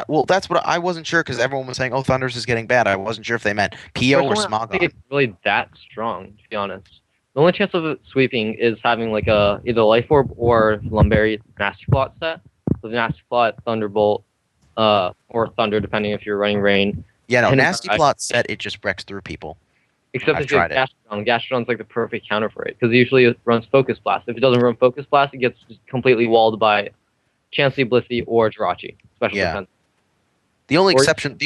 Well, that's what I wasn't sure, because everyone was saying, "Oh, Thunderous is getting banned." I wasn't sure if they meant PO or Personally, I don't think Smogon. it's really that strong, to be honest. The only chance of it sweeping is having like either Life Orb or Lumberry Nasty Plot set. So the Nasty Plot, Thunderbolt, or Thunder, depending if you're running Rain. Yeah, no, And Nasty Plot set, it just wrecks through people. Except I've if you have tried Gastrodon. Gastrodon's like the perfect counter for it, because usually it runs Focus Blast. If it doesn't run Focus Blast, it gets just completely walled by Chansey, Blissey, or Jirachi. Special Yeah. defense. The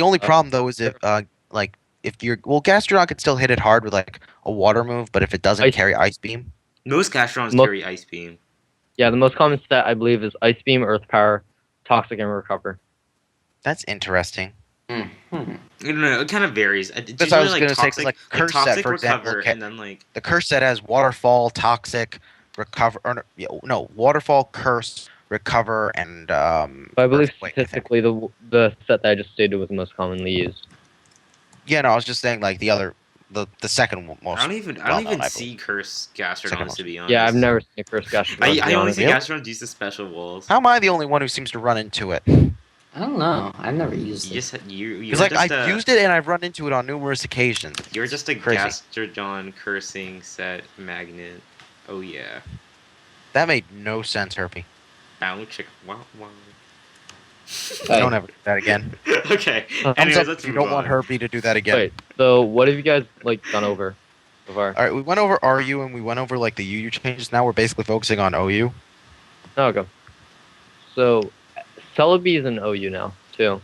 only problem though is if Gastrodon could still hit it hard with like a water move, but if it doesn't carry Ice Beam, most Gastrodons carry Ice Beam. Yeah, the most common stat I believe is Ice Beam, Earth Power, Toxic, and Recover. that's interesting. I don't know. It kind of varies. It's That's what I was usually, gonna say, 'cause, like, Curse set, toxic for example, recover, okay. and then like The Curse set has Waterfall, Toxic, Recover, Waterfall, Curse, Recover, and But I believe Earthquake, I think. statistically the set that I just stated was the most commonly used. Yeah, no, I was just saying like the second most. I don't even I see Curse Gastrodons, Second to be honest. Yeah, I've never seen a Curse Gastrodon. to be I only honest. see Really? Gastrodons use the special walls. How am I the only one who seems to run into it? I don't know. I've never used You it. just you're Because like just I've used it and I've run into it on numerous occasions. You're just a Crazy. Gastrodon cursing set magnet. Oh yeah. That made no sense, Herpy. Bound chick. Wow. Hey. Don't ever do that again. Okay. Thumbs Anyways, up let's if you move don't want on. Herpy to do that again. Wait, so what have you guys gone over so far? All right, we went over RU and we went over like the UU changes. Now we're basically focusing on OU. Oh, okay. So Celebi is an OU now too.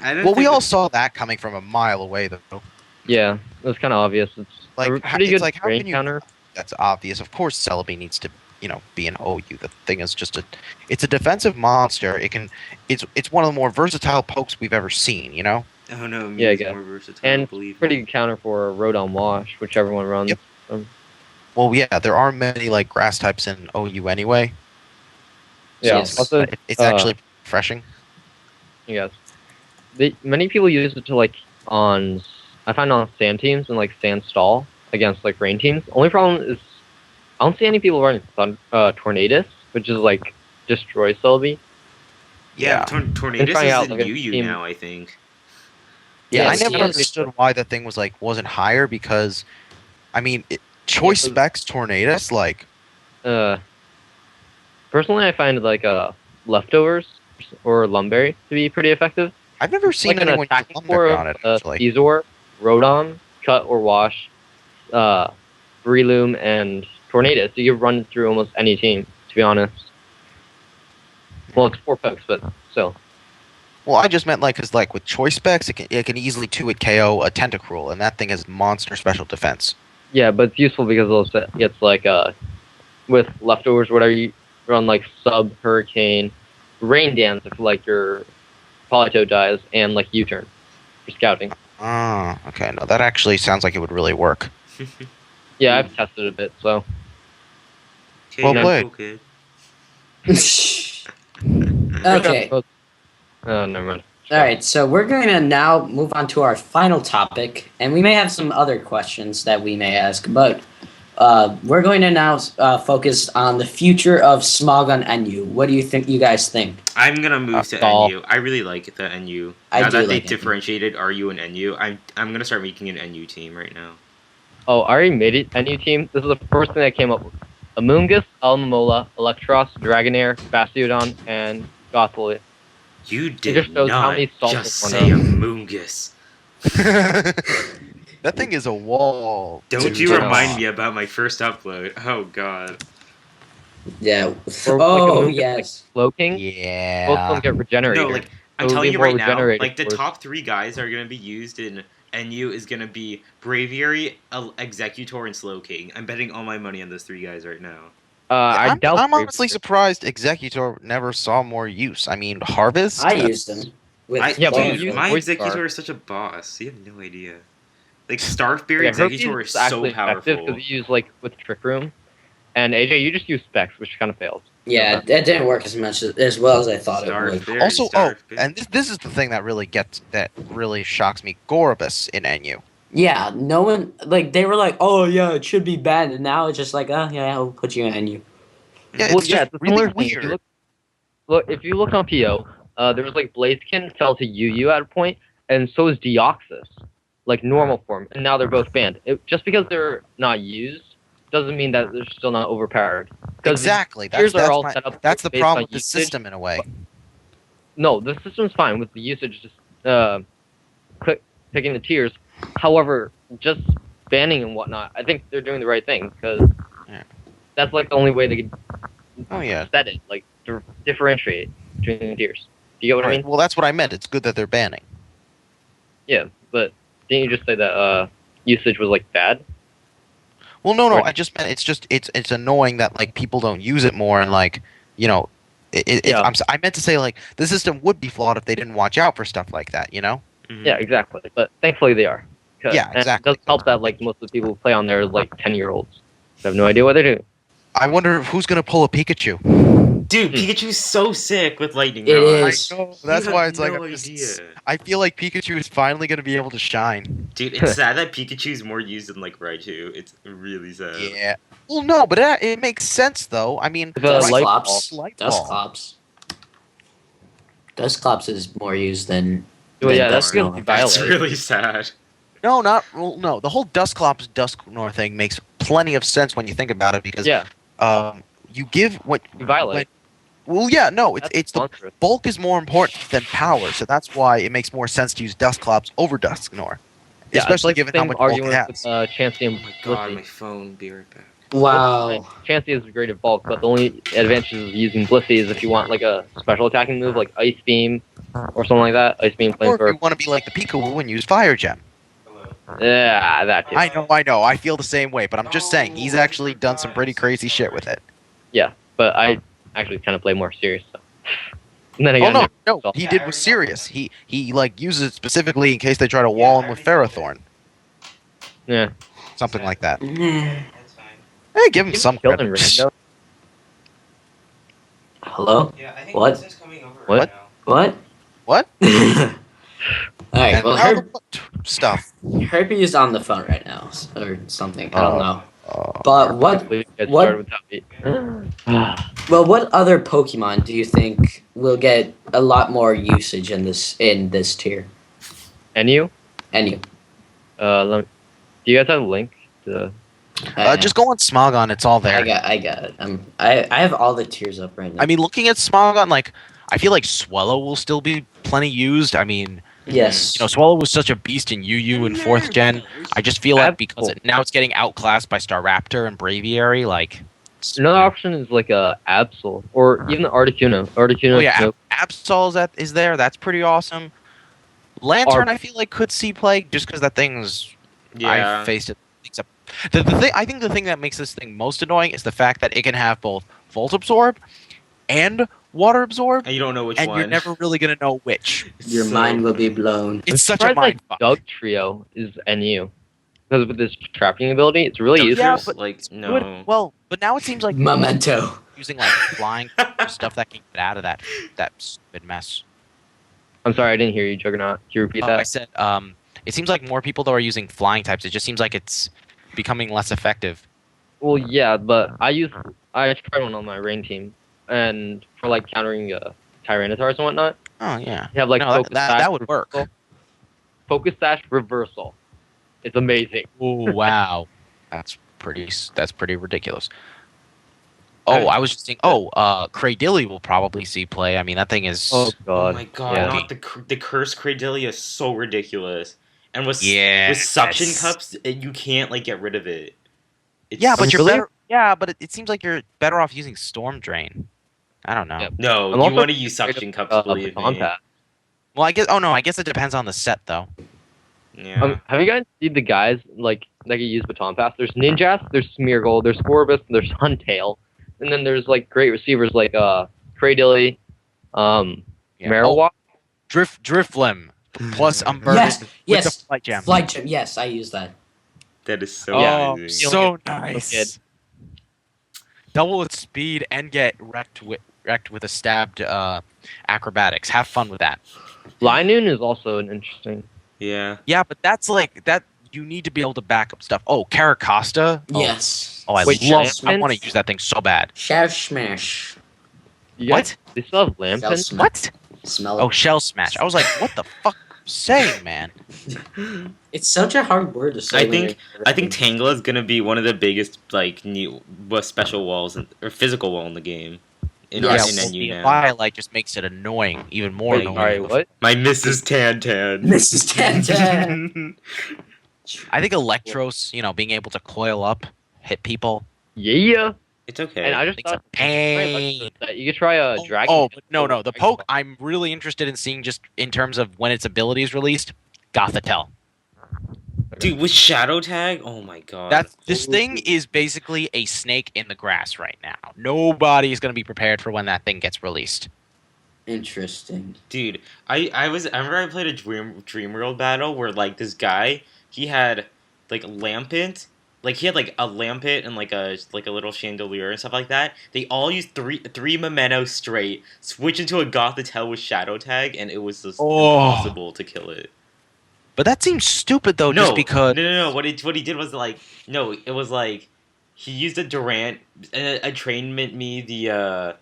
Well, we all saw that coming from a mile away, though. Yeah, that's kind of obvious. It's Like, a pretty it's good like, how range can you- counter. That's obvious. Of course, Celebi needs to, be an OU. The thing is just it's a defensive monster. It's one of the more versatile pokes we've ever seen. Oh no. Yeah, I Mew's guess. more versatile. And believe pretty me. good counter for Rodon Wash, which everyone runs. Yep. Well, yeah, there are many like grass types in OU anyway. Yeah. Yes. Also, It's actually refreshing. yes. Many people use it to on sand teams and like sand stall against like rain teams. Only problem is I don't see any people running Tornadus, which is like destroy Celebi. Yeah. Tornadus trying is out, in like, a UU team- now, I think. Yeah, I Yes, never yes. understood why the thing wasn't higher because, I mean, choice Yeah, specs Tornadus like. Personally, I find like leftovers or Lumberry to be pretty effective. I've never seen Like an anyone use attacking Lumberry core on it of actually. Caesar, Rodon, Cut or Wash, Breloom, and Tornadus. You can run through almost any team, to be honest. Well, it's 4 pokes, but still. Well, I just meant like because like with choice specs, it can easily 2-hit KO a Tentacruel, and that thing has monster special defense. Yeah, but it's useful because it's like with leftovers, whatever you run like Sub, Hurricane, Rain Dance if like your Polito dies, and like U-turn for scouting. Ah, okay. No, that actually sounds like it would really work. Yeah, I've tested a bit, so. Okay, Well yeah, played. okay. Okay. Oh, never mind. All right, so we're going to now move on to our final topic, and we may have some other questions that we may ask, but we're going to now focus on the future of Smogon NU. What do you guys think? I'm gonna move to Stall. NU. I really like the NU. I Now do that they like NU. differentiated RU and NU, I'm gonna start making an NU team right now. Oh, I already made it a new team. This is the first thing that came up with. Amoonguss, Almamola, Electros, Dragonair, Bastiodon, and Gothel. You just did shows how not many salts just one say of. Amoonguss. That thing is a wall. Don't to you turn remind on. me about my first upload. Oh god. Yeah. Or, like, Oh, Amoonguss, yes. Slow King. Both of Yeah. them get regenerated. No, like I'm So telling they you more right now, regenerated like the cores. top 3 guys are gonna be used in NU is gonna be Braviary, Executor, and Slow King. I'm betting all my money on those 3 guys right now. I doubt. I'm honestly Braviary. surprised Executor never saw more use. I mean, Harvest. I used them. With Yeah, but Dude, you my Voice Executor Star. is such a boss. You have no idea. Like Starfberry Yeah, Executor Herpes is is actually so powerful. effective because you use like with Trick Room, and AJ you just use Specs, which kind of fails. Yeah, it didn't work as well as I thought it would. Starfberry, Also, Starfberry. and this is the thing that really shocks me. Gorobus in NU. Yeah, no one like they were like, oh yeah, it should be banned, and now it's just like, oh yeah, I'll put you in NU. Yeah, Well, it's yeah, just it's a really similar thing. If you weird. if you look on PO, there was like Blaziken fell to UU at a point, and so is Deoxys, like normal form, and now they're both banned. Just because they're not used doesn't mean that they're still not overpowered. 'Cause Exactly. the tiers That's are all my- set up that's the based problem on with the usage. system in a way. No, the system's fine with the usage, just picking the tiers. However, just banning and whatnot, I think they're doing the right thing because Yeah. that's like the only way they can Oh yeah. set it, like to differentiate between the tiers. Do you get what I Right. mean? Well, that's what I meant. It's good that they're banning. Yeah, but didn't you just say that usage was like bad? Well, no. Right. I just meant it's annoying that like people don't use it more and like you know. Yeah. I meant to say like the system would be flawed if they didn't watch out for stuff like that. You know. Mhm. Yeah, exactly. But thankfully they are. Yeah, And exactly. it does help that like most of the people who play on there are like 10-year-olds. They have no idea what they're doing. I wonder who's gonna pull a Pikachu. Dude, Pikachu's so sick with Lightning It Rod. is. That's You why have it's like no I'm just- idea. I feel like Pikachu is finally gonna be able to shine. Dude, it's sad that Pikachu's more used than like Raichu. It's really sad. Yeah. Well, no, but it makes sense though. I mean, If a light ball- Dusclops. Dusclops is more used than. Well, than yeah, that's Dusknoir. because That's Violet. really sad. No, no. The whole Dusclops Dusknoir thing makes plenty of sense when you think about it because Yeah, you give what Violet. well, yeah, no, That's it's the monstrous. bulk is more important than power, so that's why it makes more sense to use Dusclops over Dusknoir, Yeah, it's especially like given the how same much bulk it argument has. with Chansey and Oh my god, Blissey. my phone. Be right back. Wow. Chansey is great at bulk, but the only advantage of using Blissey is if you want like a special attacking move like Ice Beam or something like that. Ice Beam Or if Flamethrower. you want to be like the Peekaboo and use Fire Gem. Yeah, that too. I know, I feel the same way, but I'm just saying he's actually done some pretty crazy shit with it. Yeah, but I actually kind of play more serious stuff. And then Oh again, no, he did was serious. He like uses it specifically in case they try to wall him with Ferrothorn, yeah. something like that. Mm. Hey, give him some Killed credit. in Rainbow. Hello? Yeah, I think What? Vincent's coming over What? right now. What? What? All right. And Well, now stuff. Herbie is on the phone right now, or something. I don't know. Uh, But what? Please get What? started without me. Well, what other Pokemon do you think will get a lot more usage in this tier? And you? And you? Do you guys have a link to? just go on Smogon. It's all there. I got it. I have all the tiers up right now. I mean, looking at Smogon, like I feel like Swellow will still be plenty used. I mean, yes. Swallow was such a beast in UU in 4th gen. I just feel like because now it's getting outclassed by Staraptor and Braviary, like Another option is like a Absol or even the Articuno. Articuno. oh yeah, Absol is there. That's pretty awesome. Lantern, I feel like could see play just because that thing's Yeah. I faced it. Except the thing I think the thing that makes this thing most annoying is the fact that it can have both Volt Absorb and Water Absorb, And you don't know which and one. you're never really gonna know which. Your mind will be blown. It's such a surprised, mind like, fuck. Doug Trio is NU because with this trapping ability, it's really easy. Yeah, Just, but like Good. no. Well, but now it seems like Memento. using like flying stuff that can get out of that stupid mess. I'm sorry, I didn't hear you, Juggernaut. Can you repeat I that? said, it seems like more people though are using flying types. It just seems like it's becoming less effective. Well, yeah, but I tried one on my rain team, and for like countering Tyrannotars and whatnot, Oh yeah. you have like No, focus that sash, would work. reversal. Focus sash reversal. It's amazing. Oh wow, that's pretty ridiculous. Oh, I was just thinking. Oh, Cradilly will probably see play. I mean, that thing is. Oh Oh god. my god, Yeah. not the cursed Cradelia is so ridiculous. And with Yes. suction cups, you can't like get rid of it. It's Yeah, but you're Really? better. Yeah, but it seems like you're better off using Storm Drain. I don't know. Yep. No, I'm you also want to use afraid suction of, cups, believe baton me. pass. Well, I guess. Oh no, I guess it depends on the set though. Yeah. Have you guys seen the guys like that can use baton pass? There's Ninjas, there's Smeargle, there's Scorbus, there's Huntail, and then there's like great receivers like Cradilly, Yeah. Marowak. Oh, Driflim plus Umbertus Yes, with yes. the Flight Gem. Flight Gem. Yes, I use that. That is so Oh, amazing. so Good. nice. Double its speed and get wrecked with a stabbed acrobatics. Have fun with that. Linoon is also an interesting. Yeah. Yeah, but that's like that. You need to be able to back up stuff. Oh, Caracosta. Oh, Yes. Oh, I Wait, love. I Lampens? want to use that thing so bad. Shadow Smash. You What? guys- They still have Shell Lampin. Smash. What? Smell Oh, it. Shell Smash. I was like, what the fuck are you saying, man? It's such a hard word to say. I when think you're- I think Tangela is gonna be one of the biggest like new special walls or physical wall in the game. In Yes. in well, NU the now. Firelight just makes it annoying, even more Wait, annoying. Sorry, what? My Mrs. Tantan. Mrs. Tantan. I think Electros, being able to coil up, hit people. Yeah. It's okay. And I just It's a thought pain. that you could try a dragon. Oh, but no. The poke I'm really interested in seeing just in terms of when its ability is released. Gothitelle. Dude, with Shadow Tag, oh my god. This thing is basically a snake in the grass right now. Nobody's gonna be prepared for when that thing gets released. Interesting. Dude, I remember I played a Dream World battle where like this guy, he had like Lampent, like he had like a Lampent and like a little chandelier and stuff like that. They all used three Memento straight, switch into a Gothitelle with Shadow Tag, and it was just impossible to kill it. But that seems stupid though, No, just because. no. What he did was like no, it was like he used a Durant and a trainment me the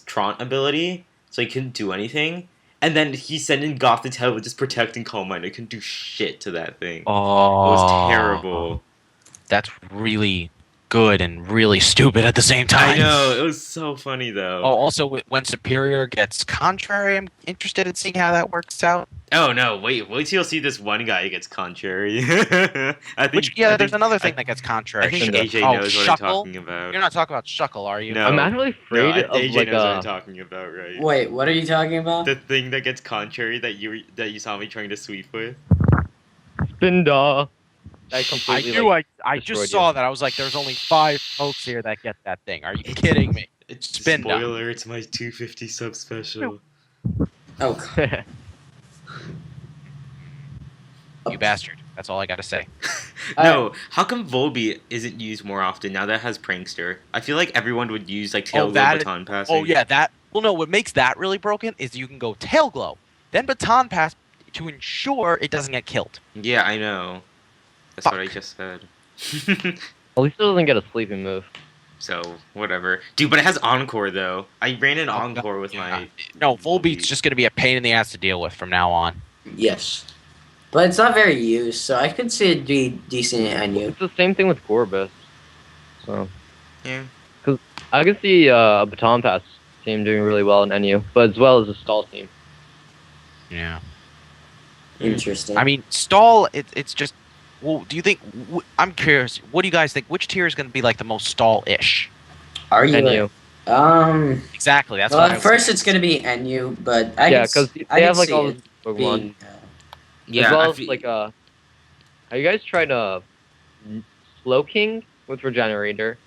Traunt ability, so he couldn't do anything. And then he sent in Gothitelle with just protect and calm mind. I couldn't do shit to that thing. Oh, It was terrible. That's really good and really stupid at the same time. I know, it was so funny though. Oh, also when Superior gets Contrary, I'm interested in seeing how that works out. Oh no, wait till you'll see this one guy who gets Contrary. I think There's another thing that gets Contrary. I think Should've- AJ oh, knows what I'm Shuckle? talking about. You're not talking about Shuckle, are you? No. I'm actually afraid No, of AJ like knows what I'm talking about, right? Wait, what are you talking about? The thing that gets Contrary that you saw me trying to sweep with. Spinda. I I completely knew. I destroyed just you. I was like, there's only 5 folks here that get that thing. Are you kidding me? Spin down. Spoiler, it's my 250 sub special. Oh, You bastard. That's all I gotta say. No, how come Volbeat isn't used more often now that it has Prankster? I feel like everyone would use like Tail Glow that- Baton Passing. Oh yeah, that. Well, no. What makes that really broken is you can go Tail Glow, then baton pass to ensure it doesn't get killed. Yeah, I know. That's what I Fuck. just said. At least it doesn't get a sleeping move. So whatever, dude. But it has encore though. I ran an encore with Yeah. my. No, full beat's just gonna be a pain in the ass to deal with from now on. Yes. But it's not very used, so I could see it be decent at NU. It's the same thing with Gorbis. So Yeah. I can see a baton pass team doing really well in NU, but as well as a stall team. Yeah. Interesting. I mean, stall. It's just. Well, do you think? I'm curious. What do you guys think? Which tier is going to be like the most stall-ish? Are you? NU. Exactly. That's Well, what I at was first gonna it's gonna be NU, but Yeah, because they have like all the Pokemon. being, Yeah. as well I as fe- like have you guys tried Slowking with Regenerator,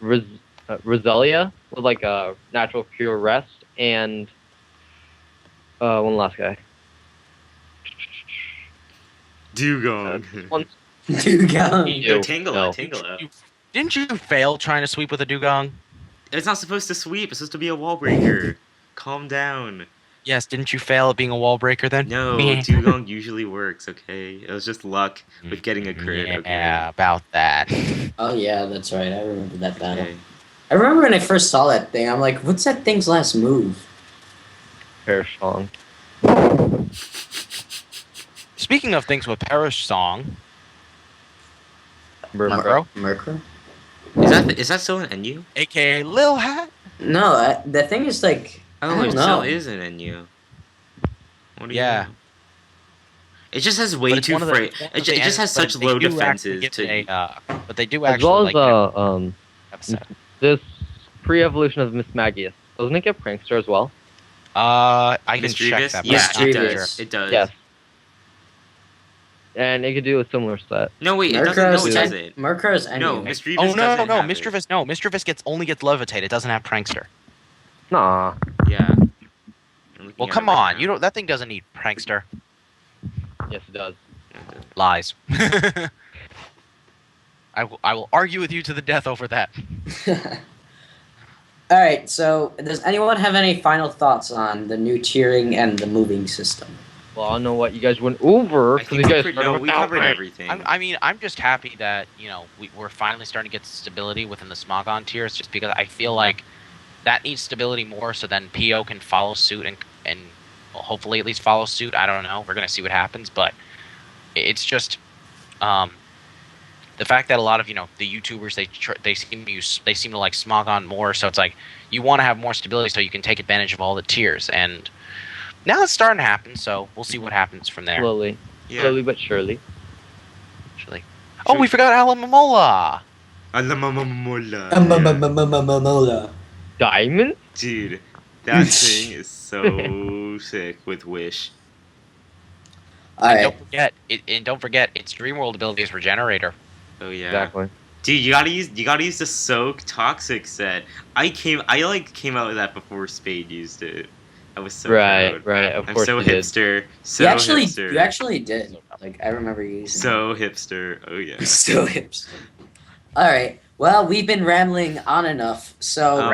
Roselia with like a natural cure rest, and one last guy. Dugong. One Dude, go. No, Ew, Tangela. no. Tangela. Didn't you fail trying to sweep with a dugong? It's not supposed to sweep. It's supposed to be a wall breaker. Calm down. Yes. Didn't you fail at being a wall breaker then? No, Dugong usually works. Okay, it was just luck with getting a crit. Yeah, Okay. about that. Oh yeah, that's right. I remember that battle. Okay. I remember when I first saw that thing. I'm like, what's that thing's last move? Perish Song. Speaking of things with Perish Song, Murkrow. Murkrow? Is that still an NU? aka Lil Hat. No, the thing is like, I Oh, don't it still know. is an NU. What do you Yeah. know? It just has But way it's too one of the- freight. it's one It, of ju- the it just has but such they low do actually defenses. give but they do As actually well as like episode. this pre-evolution of Miss Magius. Doesn't it get Prankster as well? I can check Mischievous? that. but Yeah, I'm it not Mischievous. does. It does. Yes. And it could do a similar set. No, wait, it doesn't. No, it Murkrow's doesn't. Murkrow's NU. No, sure. Mischievous Oh no, doesn't have it. Mischievous. No, Mischievous only gets Levitate. It doesn't have Prankster. Nah. Yeah. I'm looking Well, at come it right on. now. You don't. That thing doesn't need Prankster. Yes, it does. Lies. I will argue with you to the death over that. All right. So, does anyone have any final thoughts on the new tiering and the moving system? Well, I don't know what you guys went over. I 'cause think you guys we started with covered Outbreak. everything. I mean, I'm just happy that we're finally starting to get stability within the Smogon tiers, just because I feel like that needs stability more, so then PO can follow suit and well, hopefully at least follow suit. I don't know. We're gonna see what happens, but it's just the fact that a lot of the YouTubers they seem to like Smogon more, so it's like you want to have more stability so you can take advantage of all the tiers, and now it's starting to happen. So we'll see what happens from there. Slowly. Yeah. Slowly but surely. Actually, oh, we forgot Alamamola. Alamamola. Diamond? Dude, that thing is so sick with Wish. All And right. don't forget, its Dream World ability is Regenerator. Oh yeah. Exactly. Dude, you gotta use the Soak Toxic set. I came out with that before Spade used it. I was so proud. Right. Of I'm course so you did. hipster. So You actually, hipster. you actually did. Like I remember you using. So hipster. Oh yeah. So hipster. All right. Well, we've been rambling on enough. So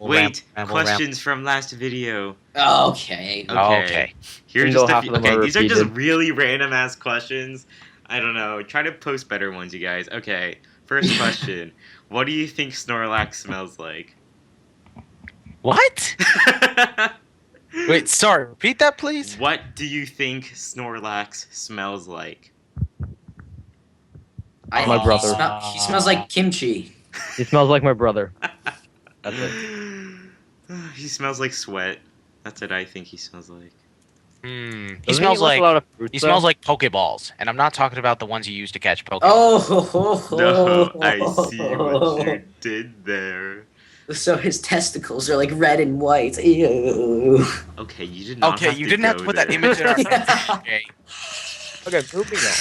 Wait. Questions from last video. okay. Okay. Here's Even though just a half few. of them Okay, are these are just repeated. really random ass questions. I don't know. Try to post better ones, you guys. Okay. First question. What do you think Snorlax smells like? What? Wait, sorry. Repeat that, please. What do you think Snorlax smells like? I My think brother. He smells like kimchi. He smells like my brother. That's it. He smells like sweat. That's what I think he smells like. He Doesn't smells he like a lot of fruits, he though? smells like Pokeballs, and I'm not talking about the ones you use to catch Pokemon. Oh. No, I see what you did there. So his testicles are like red and white. Ew. Okay, you did not. Okay, have you to didn't have go to put that there. image in our okay. Okay, moving on.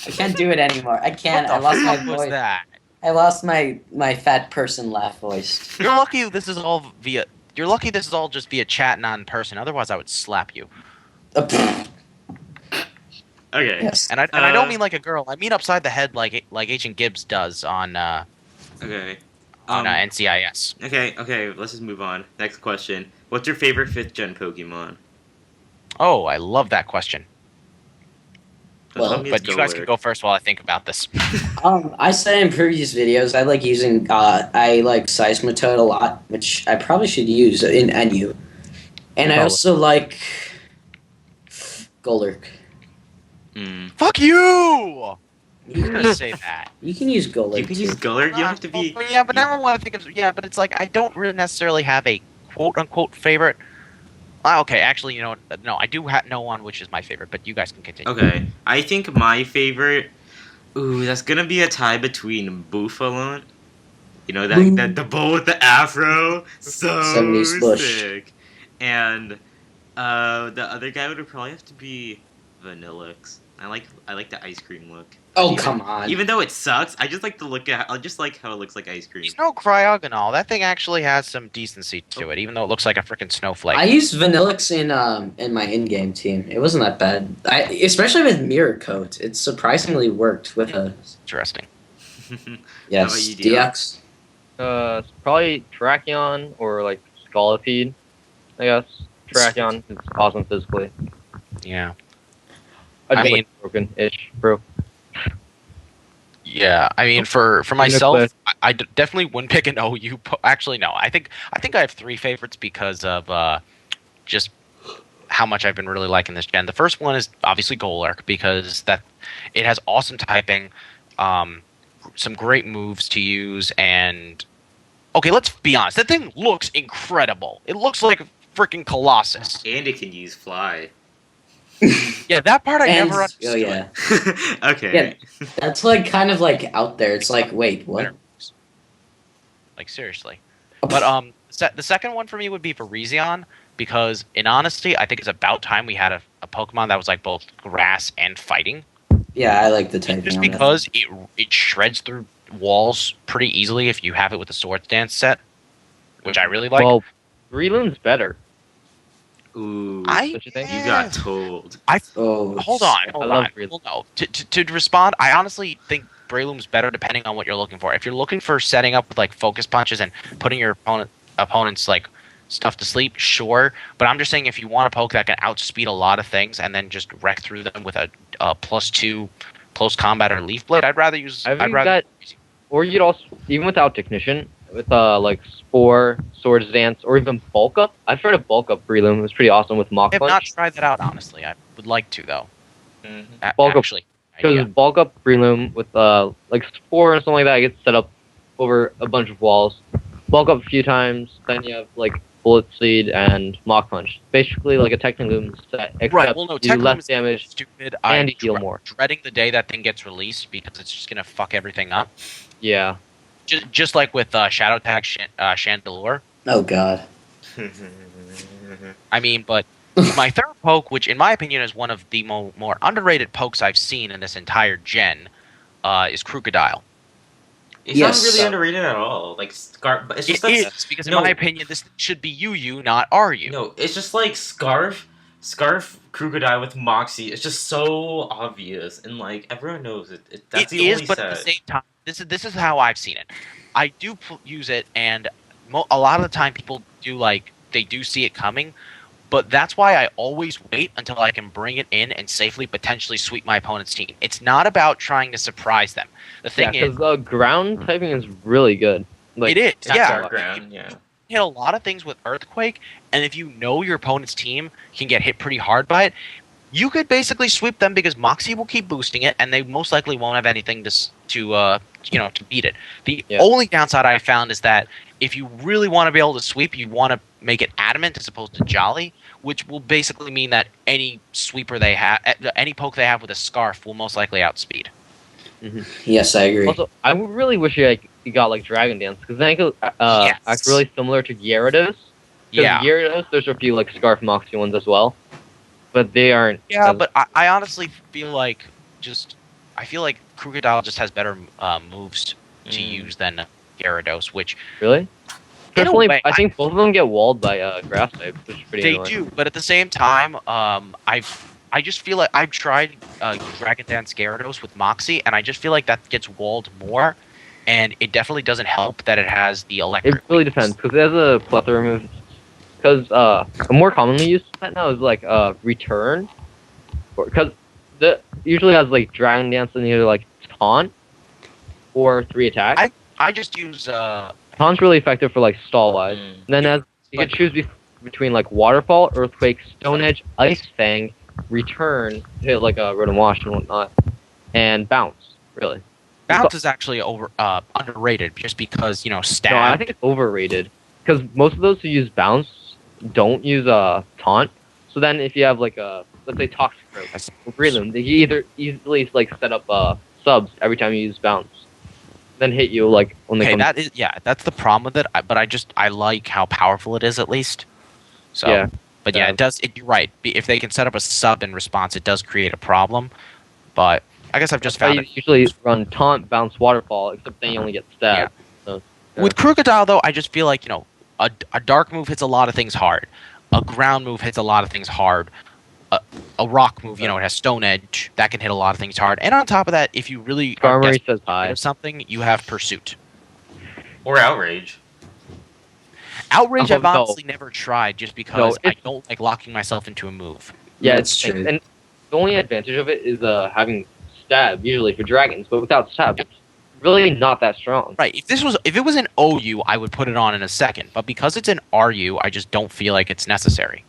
I can't do it anymore. I can't. I What the lost my fuck was voice. that? I lost my fat person laugh voice. You're lucky this is all via. You're lucky this is all just via chat, not in person. Otherwise, I would slap you. Okay. Yes. And I don't mean like a girl. I mean upside the head, like Agent Gibbs does on Okay. NCIS. Okay. Let's just move on. Next question. What's your favorite 5th gen Pokemon? Oh, I love that question. Don't Well, tell me it's But you guys can go first while I think about this. I said in previous videos I like using I like Seismitoad a lot, which I probably should use in NU. And I Probably. also like Golurk. Mm. Fuck you! You're gonna say that. You can use You Golurk can too. use Gullard. You don't have to be. Yeah, but now I want to think of but it's like I don't really necessarily have a quote unquote favorite. Okay, actually, you know what? No, I do know one which is my favorite, but you guys can continue. Okay, I think my favorite. Ooh, that's gonna be a tie between Buffalon. You know that the bull with the afro, so 70s bush. sick. And the other guy would probably have to be Vanillix. I like the ice cream look. Oh, Even- come on. Even though it sucks, I just like the look at. I just like how it looks like ice cream. He's no Cryogonal. That thing actually has some decency to it, even though it looks like a freaking snowflake. I used Vanillix in my in-game team. It wasn't that bad. Especially with Mirror Coat. It surprisingly worked with a Interesting. yes, How about you, Dion? DX. It's probably Tracheon or like Scolipede, I guess. Tracheon is awesome physically. Yeah. I I just mean- like broken-ish, bro. Yeah, I mean, for Even if myself, I definitely wouldn't pick an OU. Actually, no. I think I have three favorites because of just how much I've been really liking this gen. The first one is obviously Golurk because that it has awesome typing, some great moves to use, and okay, let's be honest, that thing looks incredible. It looks like a freaking Colossus. And it can use fly. Yeah, that part I And- never oh understood. yeah, Okay. that's like kind of like out there. It's like, wait, what? Like seriously. But the second one for me would be Virizion because, in honesty, I think it's about time we had a Pokemon that was like both grass and fighting. Yeah, I like the typing. Just on that. because it shreds through walls pretty easily if you have it with the Swords Dance set, which I really like. Well, Breloom's better. Ooh. Don't you think? You got told. Oh, Hold on. I love Breloom. Well, no. To respond, I honestly think Breloom's better depending on what you're looking for. If you're looking for setting up with like focus punches and putting your opponent's like stuff to sleep, sure. But I'm just saying if you want a poke that can outspeed a lot of things and then just wreck through them with a +2 close combat or leaf blade, I'd rather use. Or you'd also, even without Technician, with like Spore, Swords Dance, or even Bulk Up. I've tried to Bulk Up Breloom. It was pretty awesome with Mach I have Punch. not tried that out honestly. I would like to though. Bulk up- Actually, Because yeah. Bulk Up Breloom with like Spore or something like that gets set up over a bunch of walls. Bulk up a few times, then you have like Bullet Seed and Mach Punch. Basically like a Techniloom set, except Right. Well, no. you do Technically, less damage. Stupid. and I'm heal more. Dreading the day that thing gets released because it's just gonna fuck everything up. Yeah. Just like with Shadow Tag Chandelure. oh god. I mean, but my third poke, which in my opinion is one of the more underrated pokes I've seen in this entire gen, is Crocodile. It's Yes. not really underrated at all. Like but it's It just like is because in no. my opinion, this should be UU, not RU. no, it's just like Scarf Crocodile with Moxie. It's just so obvious, and like everyone knows it. That's It the is, only but set. at the same time, this is how I've seen it. I do use it, and a lot of the time people do they do see it coming, but that's why I always wait until I can bring it in and safely potentially sweep my opponent's team. It's not about trying to surprise them. The thing is, because ground typing is really good. Like, it is, That's yeah. our ground, yeah. Hit a lot of things with Earthquake, and if you know your opponent's team can get hit pretty hard by it, you could basically sweep them because Moxie will keep boosting it, and they most likely won't have anything to beat it. The only downside I found is that if you really want to be able to sweep, you want to make it adamant as opposed to jolly, which will basically mean that any sweeper they have, any poke they have with a scarf, will most likely outspeed. Yes, I agree. Also, I really wish you got like Dragon Dance because then it could act really similar to Gyarados. Yeah. Gyarados, there's a few like Scarf Moxie ones as well, but they aren't. Yeah, as- but I honestly feel like Crocodile just has better moves to use than Gyarados, which really. in a Personally, way, I think both of them get walled by grass types, which is pretty they annoying. do. But at the same time, I just feel like I've tried Dragon Dance Gyarados with Moxie, and I just feel like that gets walled more, and it definitely doesn't help that it has the electric. It really depends because it has a plethora of moves. because a more commonly used set now is like return, because the usually has like Dragon Dance and either like taunt or 3 attacks. I just use Taunt's really effective for like stall wise. Mm. Then as you can choose between like Waterfall, Earthquake, Stone Edge, Ice Fang, Return, hit like a Rotom Wash and whatnot, and Bounce. Really. bounce is actually underrated just because stab. No, I think it's overrated because most of those who use Bounce don't use Taunt. So then if you have like a let's say Toxic Growth, or Breloom, they either easily like set up subs every time you use Bounce, then hit you like when they Okay, come. that's the problem with it. But I like how powerful it is at least. So, Yeah. but yeah, it does. You're right. If they can set up a sub in response, it does create a problem. But I guess I've just That's why found you it. usually run Taunt, Bounce, Waterfall, except then you only get stabbed. So, yeah. With Crocodile though, I just feel like a dark move hits a lot of things hard. A ground move hits a lot of things hard. A rock move, it has Stone Edge that can hit a lot of things hard. And on top of that, if you really are Armory desperate says hi. of something, you have Pursuit. Or Outrage. Outrage, I've No. honestly never tried just because I it's- don't like locking myself into a move. Yeah, That's true. And the only advantage of it is having stab usually for dragons, but without stab, it's really not that strong. Right. If it was an OU, I would put it on in a second. But because it's an RU, I just don't feel like it's necessary.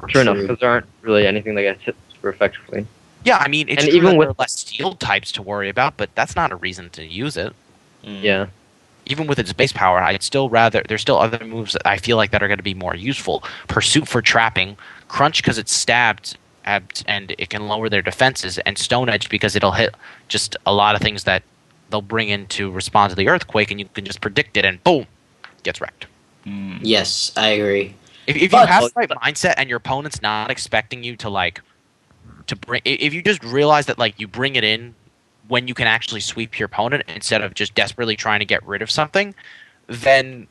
True enough, True. because there aren't really anything that gets hit super effectively. Yeah, I mean, it's And true even that with- there are less field types to worry about, but that's not a reason to use it. Mm. Yeah. Even with its base power, I'd still rather. There's still other moves that I feel like that are going to be more useful. Pursuit for trapping, Crunch because it's stabbed and it can lower their defenses, and Stone Edge because it'll hit just a lot of things that they'll bring in to respond to the earthquake, and you can just predict it, and boom, gets wrecked. Mm. Yes, I agree. If you But- have the right mindset and your opponent's not expecting you to bring, if you just realize that you bring it in when you can actually sweep your opponent instead of just desperately trying to get rid of something, then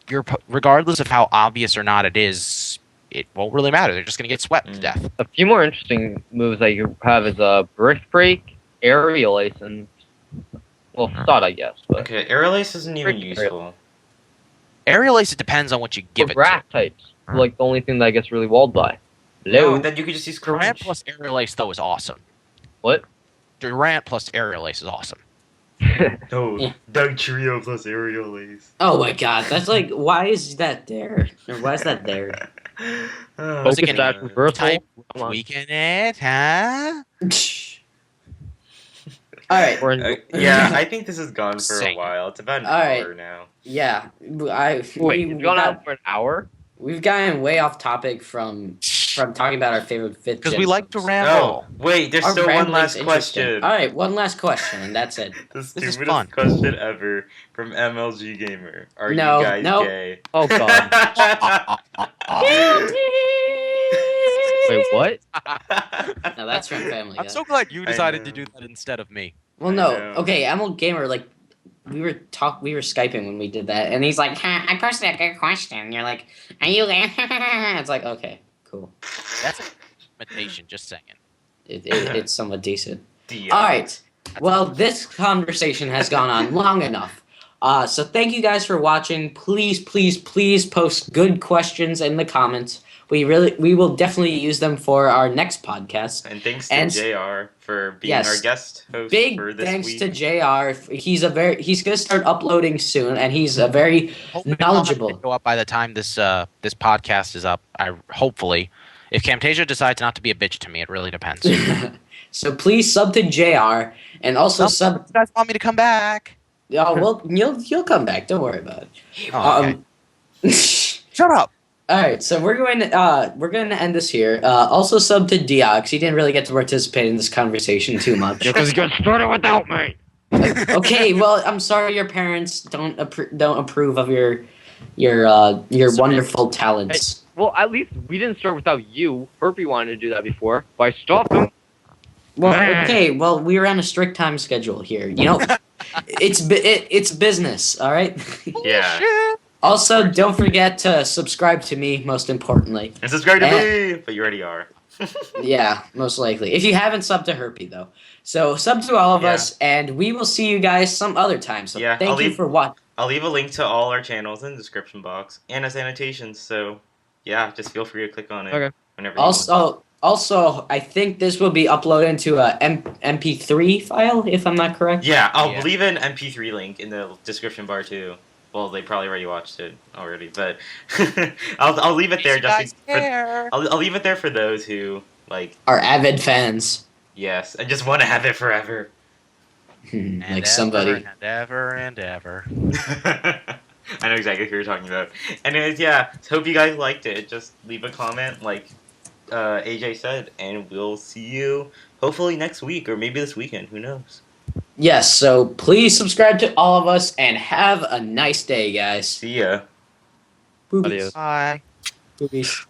regardless of how obvious or not it is, it won't really matter. They're just going to get swept to death. A few more interesting moves that you have is Brick Break, Aerial Ace, and well, Facade, I guess. But Okay, Aerial Ace isn't even Freaking useful. Aerial Ace, it depends on what you give for it grass to. types, like the only thing that gets really walled by. No, Hello. then you could just use Durant Crunch. plus Aerial Ace, though, is awesome. What? Durant plus Aerial Ace is awesome. No, Yeah. Doug Trio plus Aerial Ace. Oh my god, that's like, why is that there? Or why is that there? Oh, Was it Focus getting dash reversal. type Come on. Weaken it, huh? All right. Or in- yeah, I think this has gone for a Insane. while. It's about an All right. hour now. Yeah, Wait, we, it's gone out for an hour? we've gotten way off topic from talking about our favorite fifth. Because gen we like to subs. ramble. Oh, wait, there's Our still one rambling's last interesting. question. All right, one last question, and that's it. The is stupidest fun. question ever from MLG Gamer. Are No, you guys no. gay? Oh god. Wait, what? No, that's from Family Guy. I'm so glad you I decided to know. do that instead of me. Well, I no. know. Okay, ML Gamer, like, we were skyping when we did that, and he's like, "I posted a good question." You're like, "Are you?" It's like, okay, cool. That's an imitation, just saying. It's somewhat decent. Dia. All right. Well, this conversation has gone on long enough. So thank you guys for watching. Please, please, please post good questions in the comments. We will definitely use them for our next podcast. And thanks to And- JR for being Yes. our guest host Big for this thanks week. to JR. He's gonna start uploading soon, and he's a very Hopefully knowledgeable. it'll go up by the time this podcast is up. Hopefully, if Camtasia decides not to be a bitch to me, it really depends. So please sub to JR, and also sub. You guys want me to come back? Oh well, you'll come back. Don't worry about it. Oh, okay. Shut up. All right, so we're going to end this here. Also sub to Diox. He didn't really get to participate in this conversation too much. Because you got started without me. Okay, well, I'm sorry your parents don't approve of your wonderful talents. Well, at least we didn't start without you. Herpy wanted to do that before, but I stopped him. Well, okay, well, we're on a strict time schedule here. You know, it's business, all right? Yeah. Shit. Also, don't forget to subscribe to me, most importantly. And subscribe to me! But you already are. Yeah, most likely. If you haven't subbed to Herpy, though. So, sub to all of Yeah. us, and we will see you guys some other time. So, Yeah, thank I'll you leave- for watching. I'll leave a link to all our channels in the description box and as annotations, so yeah, just feel free to click on it Okay. whenever you want. Also, I think this will be uploaded into a MP3 file, if I'm not correct. Yeah, I'll Yeah. leave an MP3 link in the description bar too. Well, they probably already watched it already, but I'll leave it there You guys for care. I'll leave it there for those who like Our avid fans. yes, I just want to have it forever. And Like ever, somebody. and ever and ever. I know exactly who you're talking about. Anyways, yeah, hope you guys liked it. Just leave a comment like AJ said, and we'll see you hopefully next week or maybe this weekend. Who knows? Yes, so please subscribe to all of us and have a nice day, guys. See ya. Boobies. Adios. Bye. Boobies.